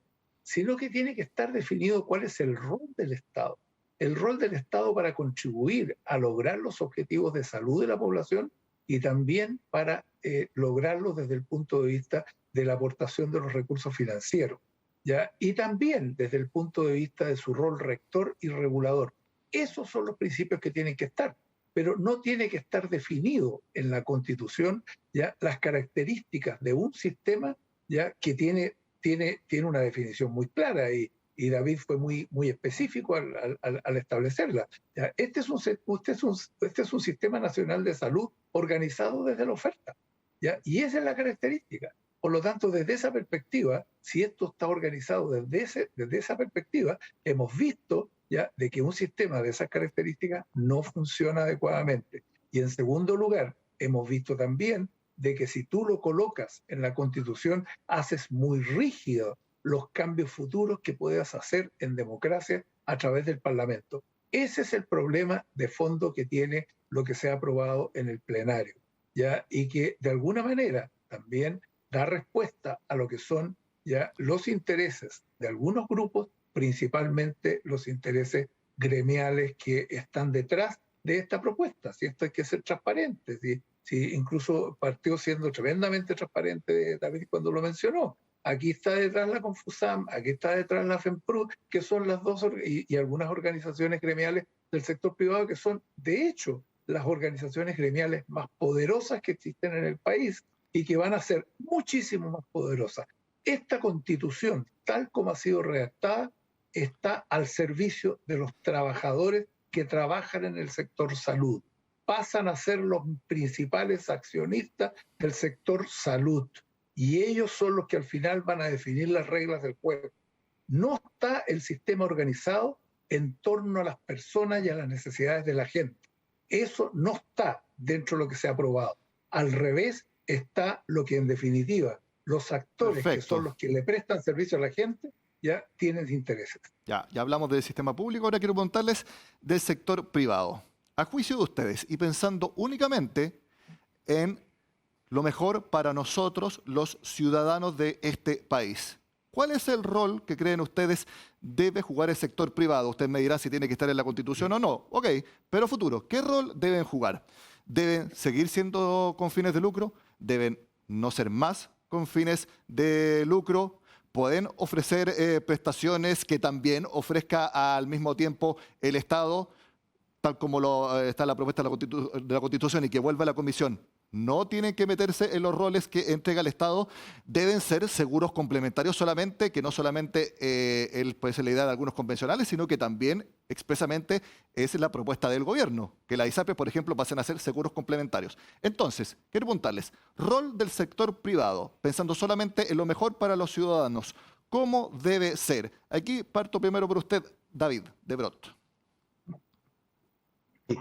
Speaker 3: sino que tiene que estar definido cuál es el rol del Estado. El rol del Estado para contribuir a lograr los objetivos de salud de la población y también para lograrlos desde el punto de vista de la aportación de los recursos financieros, ¿ya? Y también desde el punto de vista de su rol rector y regulador. Esos son los principios que tienen que estar. pero no tiene que estar definido en la Constitución ya las características de un sistema ya que tiene una definición muy clara y David fue muy específico al establecerla. ¿Ya? Este es un sistema nacional de salud organizado desde la oferta, ¿ya? Y esa es la característica. Por lo tanto, desde esa perspectiva, si esto está organizado desde esa perspectiva, hemos visto ya de que un sistema de esas características no funciona adecuadamente. Y en segundo lugar, hemos visto también de que si tú lo colocas en la Constitución, haces muy rígido los cambios futuros que puedas hacer en democracia a través del Parlamento. Ese es el problema de fondo que tiene lo que se ha aprobado en el plenario, ¿ya? Y que de alguna manera también da respuesta a lo que son ya los intereses de algunos grupos, principalmente los intereses gremiales que están detrás de esta propuesta. Si esto hay que ser transparente, si incluso partió siendo tremendamente transparente David cuando lo mencionó. Aquí está detrás la Confusam, aquí está detrás la FEMPRU, que son las dos, y algunas organizaciones gremiales del sector privado que son, de hecho, las organizaciones gremiales más poderosas que existen en el país y que van a ser muchísimo más poderosas. Esta Constitución, tal como ha sido redactada, está al servicio de los trabajadores que trabajan en el sector salud. Pasan a ser los principales accionistas del sector salud y ellos son los que al final van a definir las reglas del juego. No está el sistema organizado en torno a las personas y a las necesidades de la gente. Eso no está dentro de lo que se ha aprobado. Al revés está lo que en definitiva los actores
Speaker 1: Perfecto.
Speaker 3: que son los que le prestan servicio a la gente ya tienen intereses.
Speaker 1: Ya hablamos del sistema público, ahora quiero preguntarles del sector privado. A juicio de ustedes y pensando únicamente en lo mejor para nosotros, los ciudadanos de este país, ¿cuál es el rol que creen ustedes debe jugar el sector privado? Usted me dirá si tiene que estar en la Constitución o no. Ok, pero futuro, ¿qué rol deben jugar? ¿Deben seguir siendo con fines de lucro? ¿Deben no ser más con fines de lucro? ¿Pueden ofrecer prestaciones que también ofrezca al mismo tiempo el Estado, tal como está en la propuesta de la Constitución y que vuelva a la Comisión? No tienen que meterse en los roles que entrega el Estado, deben ser seguros complementarios solamente, que no solamente puede ser la idea de algunos convencionales, sino que también expresamente es la propuesta del gobierno, que las ISAPRES, por ejemplo, pasen a ser seguros complementarios. Entonces, quiero preguntarles, rol del sector privado, pensando solamente en lo mejor para los ciudadanos, ¿cómo debe ser? Aquí parto primero por usted, David, de Brot.
Speaker 4: Sí.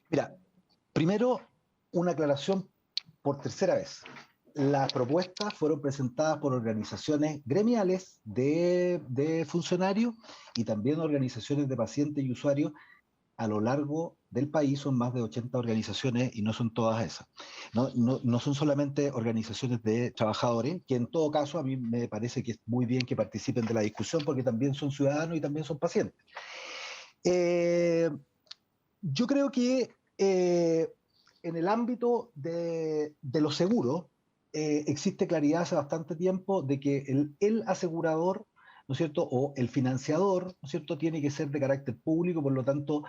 Speaker 4: Mira, primero una aclaración por tercera vez. Las propuestas fueron presentadas por organizaciones gremiales de funcionarios y también organizaciones de pacientes y usuarios a lo largo del país. Son más de 80 organizaciones y no son todas esas. No son solamente organizaciones de trabajadores, que en todo caso a mí me parece que es muy bien que participen de la discusión porque también son ciudadanos y también son pacientes. Yo creo que en el ámbito de los seguros existe claridad hace bastante tiempo de que el asegurador, ¿no es cierto?, o el financiador, ¿no es cierto?, tiene que ser de carácter público. Por lo tanto,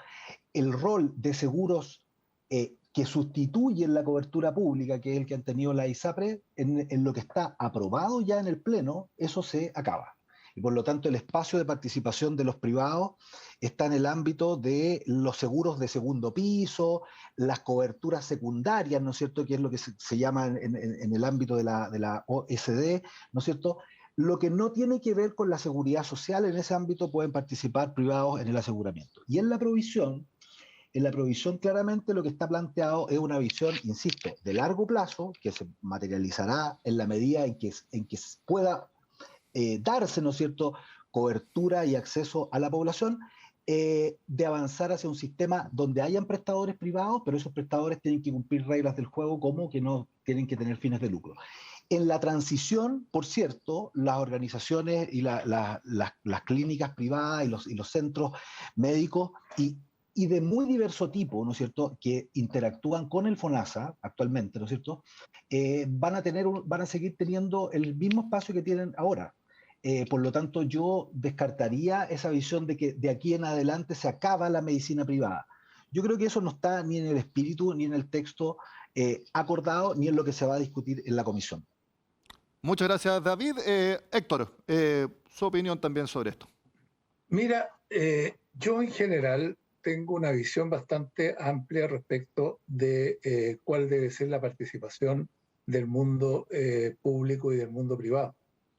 Speaker 4: el rol de seguros que sustituyen la cobertura pública, que es el que han tenido la ISAPRE, en lo que está aprobado ya en el Pleno, eso se acaba. Y por lo tanto el espacio de participación de los privados está en el ámbito de los seguros de segundo piso, las coberturas secundarias, ¿no es cierto?, que es lo que se llama en el ámbito de la OSD, ¿no es cierto? Lo que no tiene que ver con la seguridad social, en ese ámbito pueden participar privados en el aseguramiento. Y en la provisión claramente lo que está planteado es una visión, insisto, de largo plazo, que se materializará en la medida en que pueda darse, ¿no es cierto?, cobertura y acceso a la población, de avanzar hacia un sistema donde hayan prestadores privados, pero esos prestadores tienen que cumplir reglas del juego, como que no tienen que tener fines de lucro. En la transición, por cierto, las organizaciones y las clínicas privadas y los centros médicos y de muy diverso tipo, ¿no es cierto?, que interactúan con el FONASA actualmente, ¿no es cierto?, van a seguir teniendo el mismo espacio que tienen ahora. Por lo tanto, yo descartaría esa visión de que de aquí en adelante se acaba la medicina privada. Yo creo que eso no está ni en el espíritu, ni en el texto acordado, ni en lo que se va a discutir en la comisión.
Speaker 1: Muchas gracias, David. Héctor, su opinión también sobre esto.
Speaker 3: Mira, yo en general tengo una visión bastante amplia respecto de cuál debe ser la participación del mundo público y del mundo privado.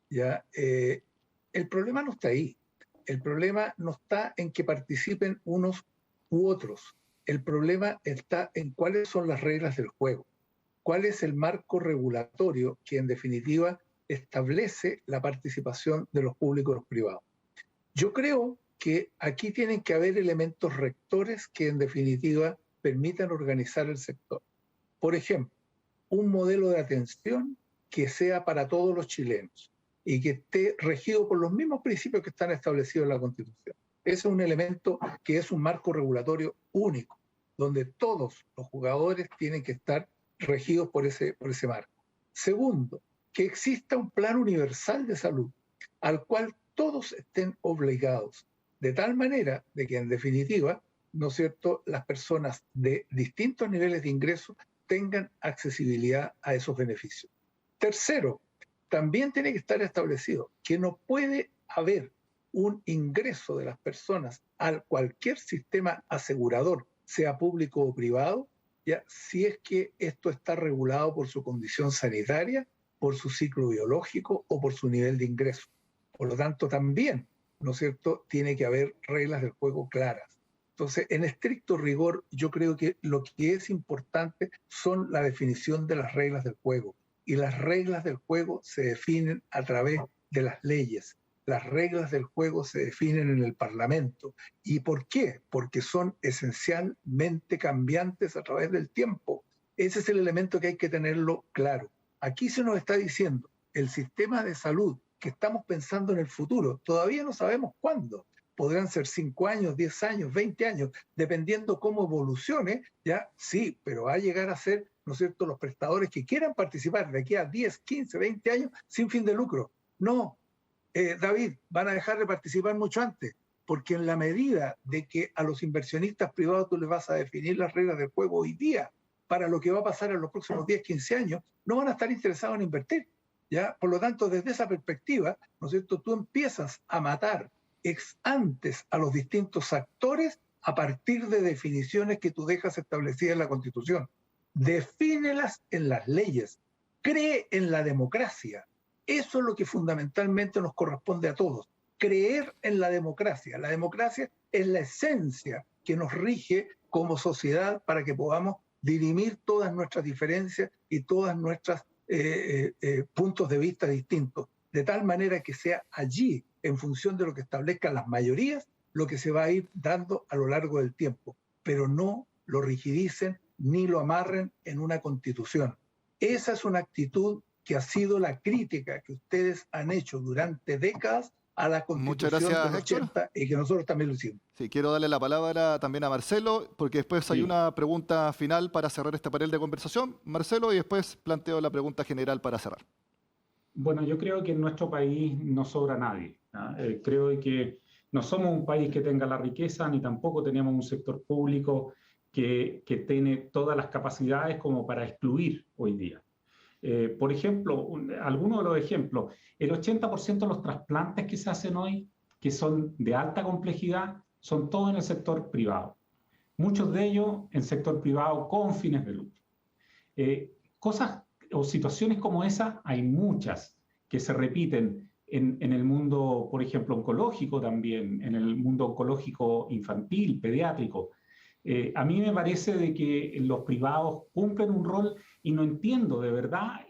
Speaker 3: ¿Ya? El problema no está ahí. El problema no está en que participen unos u otros. El problema está en cuáles son las reglas del juego. ¿Cuál es el marco regulatorio que en definitiva establece la participación de los públicos y los privados? Yo creo que aquí tienen que haber elementos rectores que en definitiva permitan organizar el sector. Por ejemplo, un modelo de atención que sea para todos los chilenos y que esté regido por los mismos principios que están establecidos en la Constitución. Ese es un elemento que es un marco regulatorio único, donde todos los jugadores tienen que estar regidos por ese marco. Segundo, que exista un plan universal de salud al cual todos estén obligados, de tal manera de que en definitiva, ¿no es cierto?, las personas de distintos niveles de ingreso tengan accesibilidad a esos beneficios. Tercero, también tiene que estar establecido que no puede haber un ingreso de las personas a cualquier sistema asegurador, sea público o privado, ya si es que esto está regulado por su condición sanitaria, por su ciclo biológico o por su nivel de ingreso. Por lo tanto, también, ¿no es cierto?, tiene que haber reglas del juego claras. Entonces, en estricto rigor, yo creo que lo que es importante son la definición de las reglas del juego. Y las reglas del juego se definen a través de las leyes. Las reglas del juego se definen en el Parlamento. ¿Y por qué? Porque son esencialmente cambiantes a través del tiempo. Ese es el elemento que hay que tenerlo claro. Aquí se nos está diciendo, el sistema de salud que estamos pensando en el futuro, todavía no sabemos cuándo. Podrán ser 5 años, 10 años, 20 años, dependiendo cómo evolucione, ya sí, pero va a llegar a ser, ¿no es cierto?, los prestadores que quieran participar de aquí a 10, 15, 20 años sin fin de lucro. No, David, van a dejar de participar mucho antes, porque en la medida de que a los inversionistas privados tú les vas a definir las reglas del juego hoy día para lo que va a pasar en los próximos 10, 15 años, no van a estar interesados en invertir. ¿Ya? Por lo tanto, desde esa perspectiva, ¿no es cierto?, tú empiezas a matar ex antes a los distintos actores a partir de definiciones que tú dejas establecidas en la Constitución. Defínelas en las leyes. Cree en la democracia. Eso es lo que fundamentalmente nos corresponde a todos. Creer en la democracia. La democracia es la esencia que nos rige como sociedad para que podamos dirimir todas nuestras diferencias y todas nuestras puntos de vista distintos, de tal manera que sea allí, en función de lo que establezcan las mayorías, lo que se va a ir dando a lo largo del tiempo, pero no lo rigidicen ni lo amarren en una constitución. Esa es una actitud que ha sido la crítica que ustedes han hecho durante décadas a la Constitución del 80 y que nosotros también lo hicimos.
Speaker 1: Sí, quiero darle la palabra también a Marcelo, porque después hay una pregunta final para cerrar este panel de conversación. Marcelo, y después planteo la pregunta general para cerrar.
Speaker 5: Bueno, yo creo que en nuestro país no sobra nadie, ¿no? Creo que no somos un país que tenga la riqueza, ni tampoco tenemos un sector público que tiene todas las capacidades como para excluir hoy día. Por ejemplo, algunos de los ejemplos, el 80% de los trasplantes que se hacen hoy, que son de alta complejidad, son todos en el sector privado. Muchos de ellos en sector privado con fines de lucro. Cosas o situaciones como esa hay muchas que se repiten en el mundo, por ejemplo, oncológico también, en el mundo oncológico infantil, pediátrico. A mí me parece de que los privados cumplen un rol y no entiendo de verdad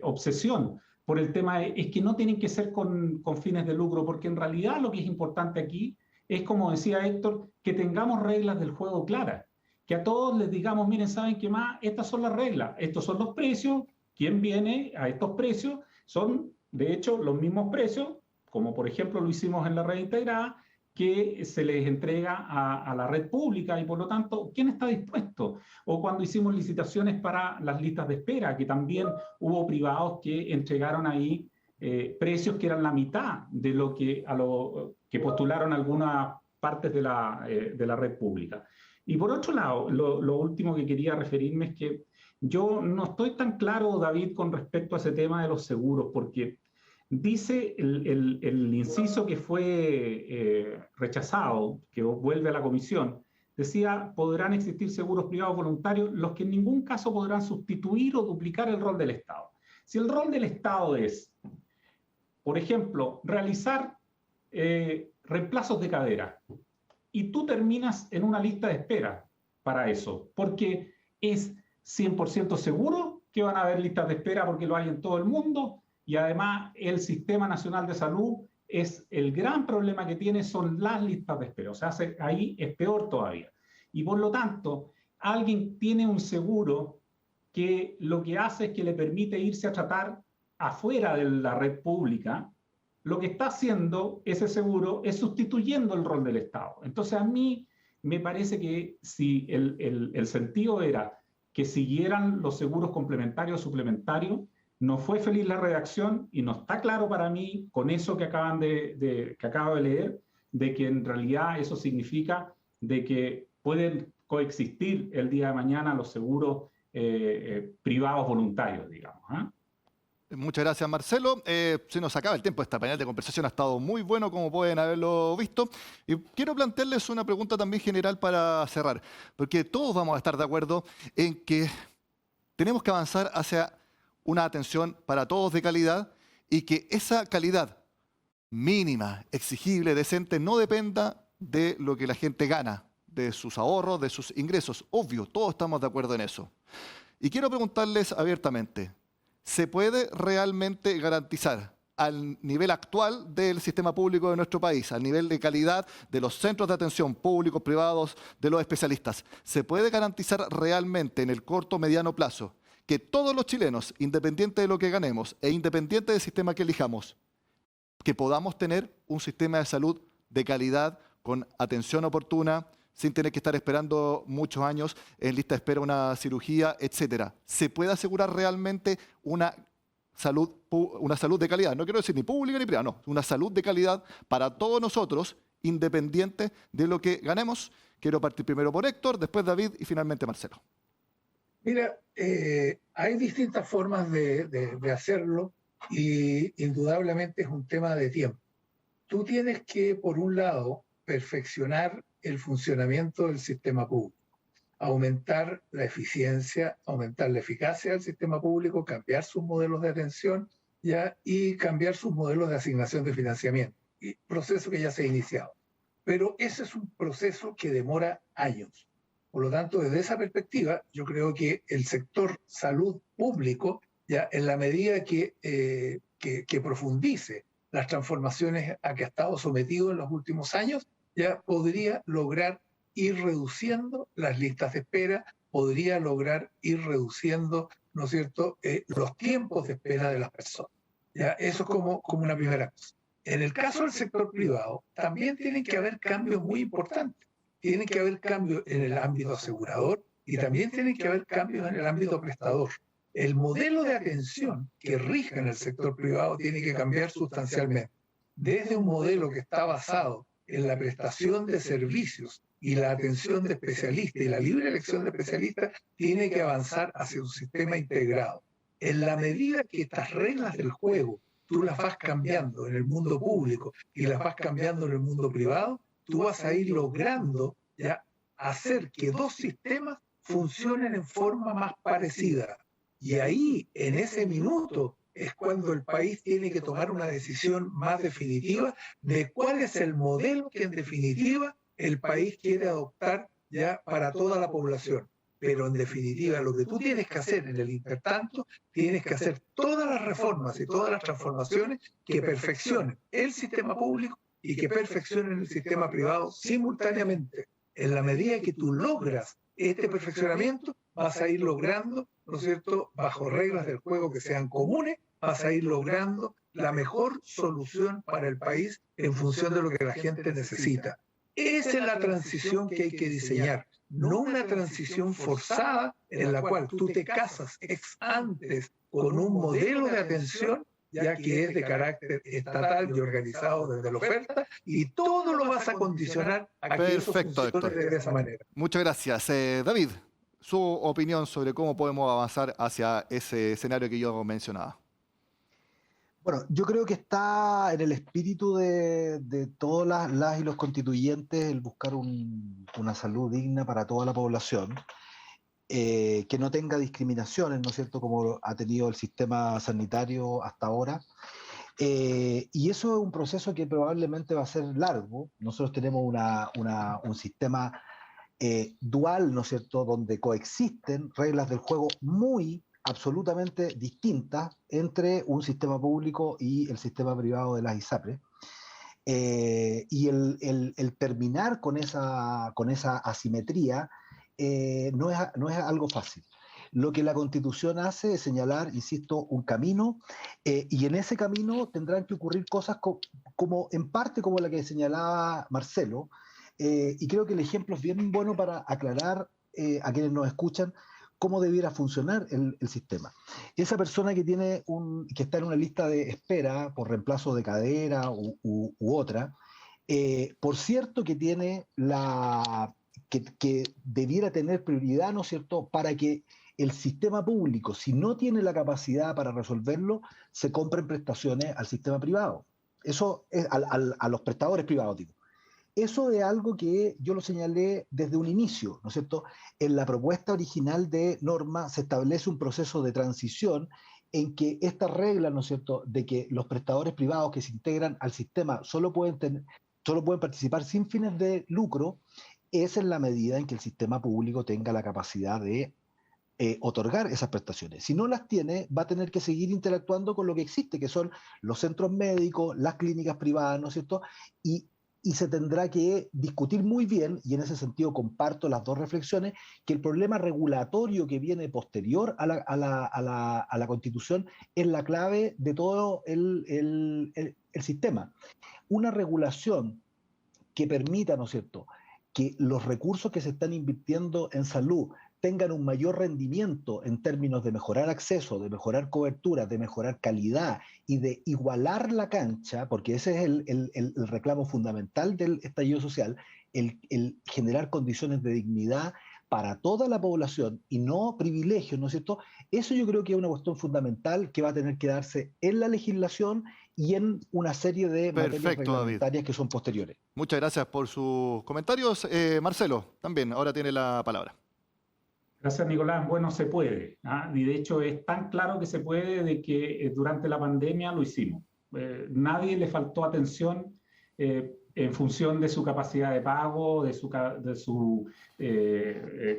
Speaker 5: obsesión por el tema es que no tienen que ser con fines de lucro, porque en realidad lo que es importante aquí es, como decía Héctor, que tengamos reglas del juego claras, que a todos les digamos, miren, ¿saben qué más? Estas son las reglas, estos son los precios, ¿quién viene a estos precios? Son, de hecho, los mismos precios, como por ejemplo lo hicimos en la red integrada, que se les entrega a la red pública y por lo tanto, ¿quién está dispuesto? O cuando hicimos licitaciones para las listas de espera, que también hubo privados que entregaron ahí precios que eran la mitad de lo que postularon algunas partes de la red pública. Y por otro lado, lo último que quería referirme es que yo no estoy tan claro, David, con respecto a ese tema de los seguros, porque dice el inciso que fue rechazado, que vuelve a la comisión, decía, podrán existir seguros privados voluntarios, los que en ningún caso podrán sustituir o duplicar el rol del Estado. Si el rol del Estado es, por ejemplo, realizar reemplazos de cadera, y tú terminas en una lista de espera para eso, porque es 100% seguro que van a haber listas de espera porque lo hay en todo el mundo, y además el Sistema Nacional de Salud es el gran problema que tiene son las listas de espera, o sea, ahí es peor todavía. Y por lo tanto, alguien tiene un seguro que lo que hace es que le permite irse a tratar afuera de la red pública. Lo que está haciendo ese seguro es sustituyendo el rol del Estado. Entonces a mí me parece que si el sentido era que siguieran los seguros complementarios o suplementarios, no fue feliz la redacción y no está claro para mí con eso que acabo de leer, de que en realidad eso significa de que pueden coexistir el día de mañana los seguros privados voluntarios, digamos.
Speaker 1: Muchas gracias, Marcelo. Se nos acaba el tiempo. Esta panel de conversación ha estado muy bueno, como pueden haberlo visto. Y quiero plantearles una pregunta también general para cerrar, porque todos vamos a estar de acuerdo en que tenemos que avanzar hacia una atención para todos de calidad y que esa calidad mínima, exigible, decente, no dependa de lo que la gente gana, de sus ahorros, de sus ingresos. Obvio, todos estamos de acuerdo en eso. Y quiero preguntarles abiertamente, ¿se puede realmente garantizar al nivel actual del sistema público de nuestro país, al nivel de calidad de los centros de atención públicos, privados, de los especialistas? ¿Se puede garantizar realmente en el corto o mediano plazo que todos los chilenos, independiente de lo que ganemos e independiente del sistema que elijamos, que podamos tener un sistema de salud de calidad, con atención oportuna, sin tener que estar esperando muchos años en lista de espera una cirugía, etcétera? ¿Se puede asegurar realmente una salud de calidad? No quiero decir ni pública ni privada, no, una salud de calidad para todos nosotros, independiente de lo que ganemos. Quiero partir primero por Héctor, después David y finalmente Marcelo.
Speaker 3: Mira, hay distintas formas de hacerlo y indudablemente es un tema de tiempo. Tú tienes que, por un lado, perfeccionar el funcionamiento del sistema público, aumentar la eficiencia, aumentar la eficacia del sistema público, cambiar sus modelos de atención y cambiar sus modelos de asignación de financiamiento, y proceso que ya se ha iniciado. Pero ese es un proceso que demora años. Por lo tanto, desde esa perspectiva, yo creo que el sector salud público, ya en la medida que profundice las transformaciones a que ha estado sometido en los últimos años, ya podría lograr ir reduciendo las listas de espera, podría lograr ir reduciendo, ¿no es cierto?, los tiempos de espera de las personas. Ya, eso es como una primera cosa. En el caso del sector privado, también tienen que haber cambios muy importantes. Tienen que haber cambios en el ámbito asegurador y también tienen que haber cambios en el ámbito prestador. El modelo de atención que rija en el sector privado tiene que cambiar sustancialmente. Desde un modelo que está basado en la prestación de servicios y la atención de especialistas y la libre elección de especialistas, tiene que avanzar hacia un sistema integrado. En la medida que estas reglas del juego tú las vas cambiando en el mundo público y las vas cambiando en el mundo privado, tú vas a ir logrando ya hacer que dos sistemas funcionen en forma más parecida. Y ahí, en ese minuto, es cuando el país tiene que tomar una decisión más definitiva de cuál es el modelo que en definitiva el país quiere adoptar ya para toda la población. Pero en definitiva, lo que tú tienes que hacer en el intertanto, tienes que hacer todas las reformas y todas las transformaciones que perfeccionen el sistema público y que perfeccionen el sistema privado simultáneamente. En la medida que tú logras este perfeccionamiento, vas a ir logrando, ¿no es cierto?, bajo reglas del juego que sean comunes, vas a ir logrando la mejor solución para el país en función de lo que la gente necesita. Esa es la transición que hay que diseñar, no una transición forzada en la cual tú te casas ex antes con un modelo de atención ya que es de carácter estatal y organizado desde la oferta, y todo lo vas a condicionar a que eso
Speaker 1: Perfecto,
Speaker 3: funcione
Speaker 1: Héctor.
Speaker 3: de esa manera.
Speaker 1: Muchas gracias. David, su opinión sobre cómo podemos avanzar hacia ese escenario que yo mencionaba.
Speaker 4: Bueno, yo creo que está en el espíritu de todas las y los constituyentes el buscar una salud digna para toda la población, que no tenga discriminaciones, ¿no es cierto?, como ha tenido el sistema sanitario hasta ahora. Y eso es un proceso que probablemente va a ser largo. Nosotros tenemos un sistema dual, ¿no es cierto?, donde coexisten reglas del juego muy absolutamente distintas entre un sistema público y el sistema privado de las ISAPRES. Y el terminar con esa asimetría no es algo fácil. Lo que la Constitución hace es señalar, insisto, un camino, y en ese camino tendrán que ocurrir cosas como en parte como la que señalaba Marcelo, y creo que el ejemplo es bien bueno para aclarar a quienes nos escuchan cómo debiera funcionar el sistema. Esa persona que está en una lista de espera por reemplazo de cadera u otra, por cierto que tiene que debiera tener prioridad, ¿no es cierto?, para que el sistema público, si no tiene la capacidad para resolverlo, se compren prestaciones al sistema privado. Eso es a los prestadores privados, digo. Eso es algo que yo lo señalé desde un inicio, ¿no es cierto? En la propuesta original de norma se establece un proceso de transición en que estas reglas, ¿no es cierto?, de que los prestadores privados que se integran al sistema solo pueden participar sin fines de lucro, es en la medida en que el sistema público tenga la capacidad de otorgar esas prestaciones. Si no las tiene, va a tener que seguir interactuando con lo que existe, que son los centros médicos, las clínicas privadas, ¿no es cierto? Y se tendrá que discutir muy bien, y en ese sentido comparto las dos reflexiones, que el problema regulatorio que viene posterior a la Constitución es la clave de todo el sistema. Una regulación que permita, ¿no es cierto?, que los recursos que se están invirtiendo en salud tengan un mayor rendimiento en términos de mejorar acceso, de mejorar cobertura, de mejorar calidad y de igualar la cancha, porque ese es el reclamo fundamental del estallido social, el generar condiciones de dignidad para toda la población y no privilegios, ¿no es cierto? Eso yo creo que es una cuestión fundamental que va a tener que darse en la legislación y en una serie de materias reglamentarias que son posteriores.
Speaker 1: Muchas gracias por sus comentarios. Marcelo, también, ahora tiene la palabra.
Speaker 5: Gracias, Nicolás. Bueno, se puede, y de hecho es tan claro que se puede de que durante la pandemia lo hicimos. Nadie le faltó atención en función de su capacidad de pago, de su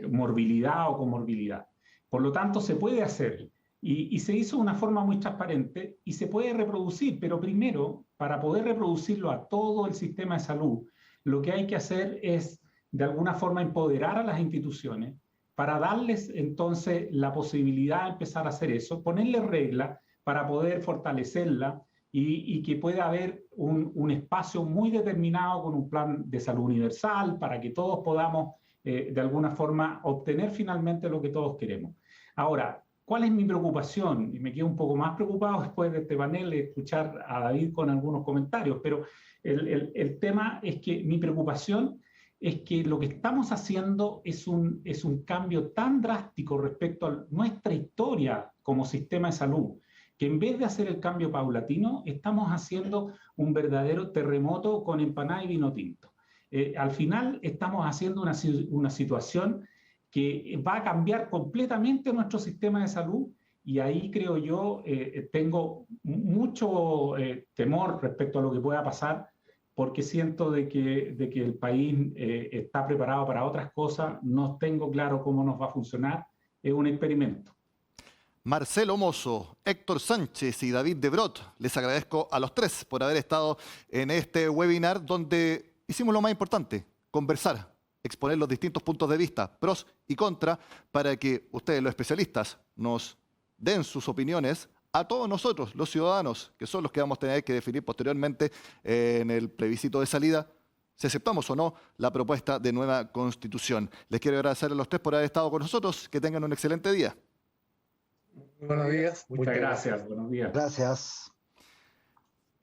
Speaker 5: morbilidad o comorbilidad. Por lo tanto, se puede hacer y se hizo de una forma muy transparente y se puede reproducir, pero primero, para poder reproducirlo a todo el sistema de salud, lo que hay que hacer es, de alguna forma, empoderar a las instituciones para darles entonces la posibilidad de empezar a hacer eso, ponerles reglas para poder fortalecerla y que pueda haber un espacio muy determinado con un plan de salud universal para que todos podamos de alguna forma obtener finalmente lo que todos queremos. Ahora, ¿cuál es mi preocupación? Y me quedo un poco más preocupado después de este panel de escuchar a David con algunos comentarios, pero el tema es que mi preocupación es que lo que estamos haciendo es un cambio tan drástico respecto a nuestra historia como sistema de salud, que en vez de hacer el cambio paulatino, estamos haciendo un verdadero terremoto con empanada y vino tinto. Al final estamos haciendo una situación que va a cambiar completamente nuestro sistema de salud y ahí creo yo tengo mucho temor respecto a lo que pueda pasar porque siento de que el país está preparado para otras cosas, no tengo claro cómo nos va a funcionar, es un experimento.
Speaker 1: Marcelo Mozo, Héctor Sánchez y David De Brot, les agradezco a los tres por haber estado en este webinar donde hicimos lo más importante, conversar, exponer los distintos puntos de vista, pros y contras, para que ustedes, los especialistas, nos den sus opiniones a todos nosotros, los ciudadanos, que son los que vamos a tener que definir posteriormente en el plebiscito de salida, si aceptamos o no la propuesta de nueva Constitución. Les quiero agradecer a los tres por haber estado con nosotros. Que tengan un excelente día.
Speaker 3: Buenos días.
Speaker 5: Muchas gracias. Buenos días.
Speaker 4: Gracias.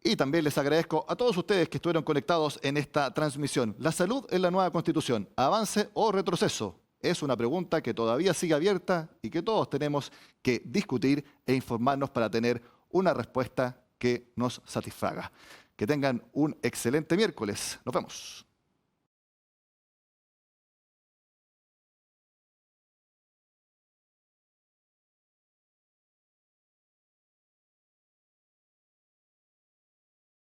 Speaker 1: Y también les agradezco a todos ustedes que estuvieron conectados en esta transmisión. ¿La salud en la nueva Constitución, avance o retroceso? Es una pregunta que todavía sigue abierta y que todos tenemos que discutir e informarnos para tener una respuesta que nos satisfaga. Que tengan un excelente miércoles. Nos vemos.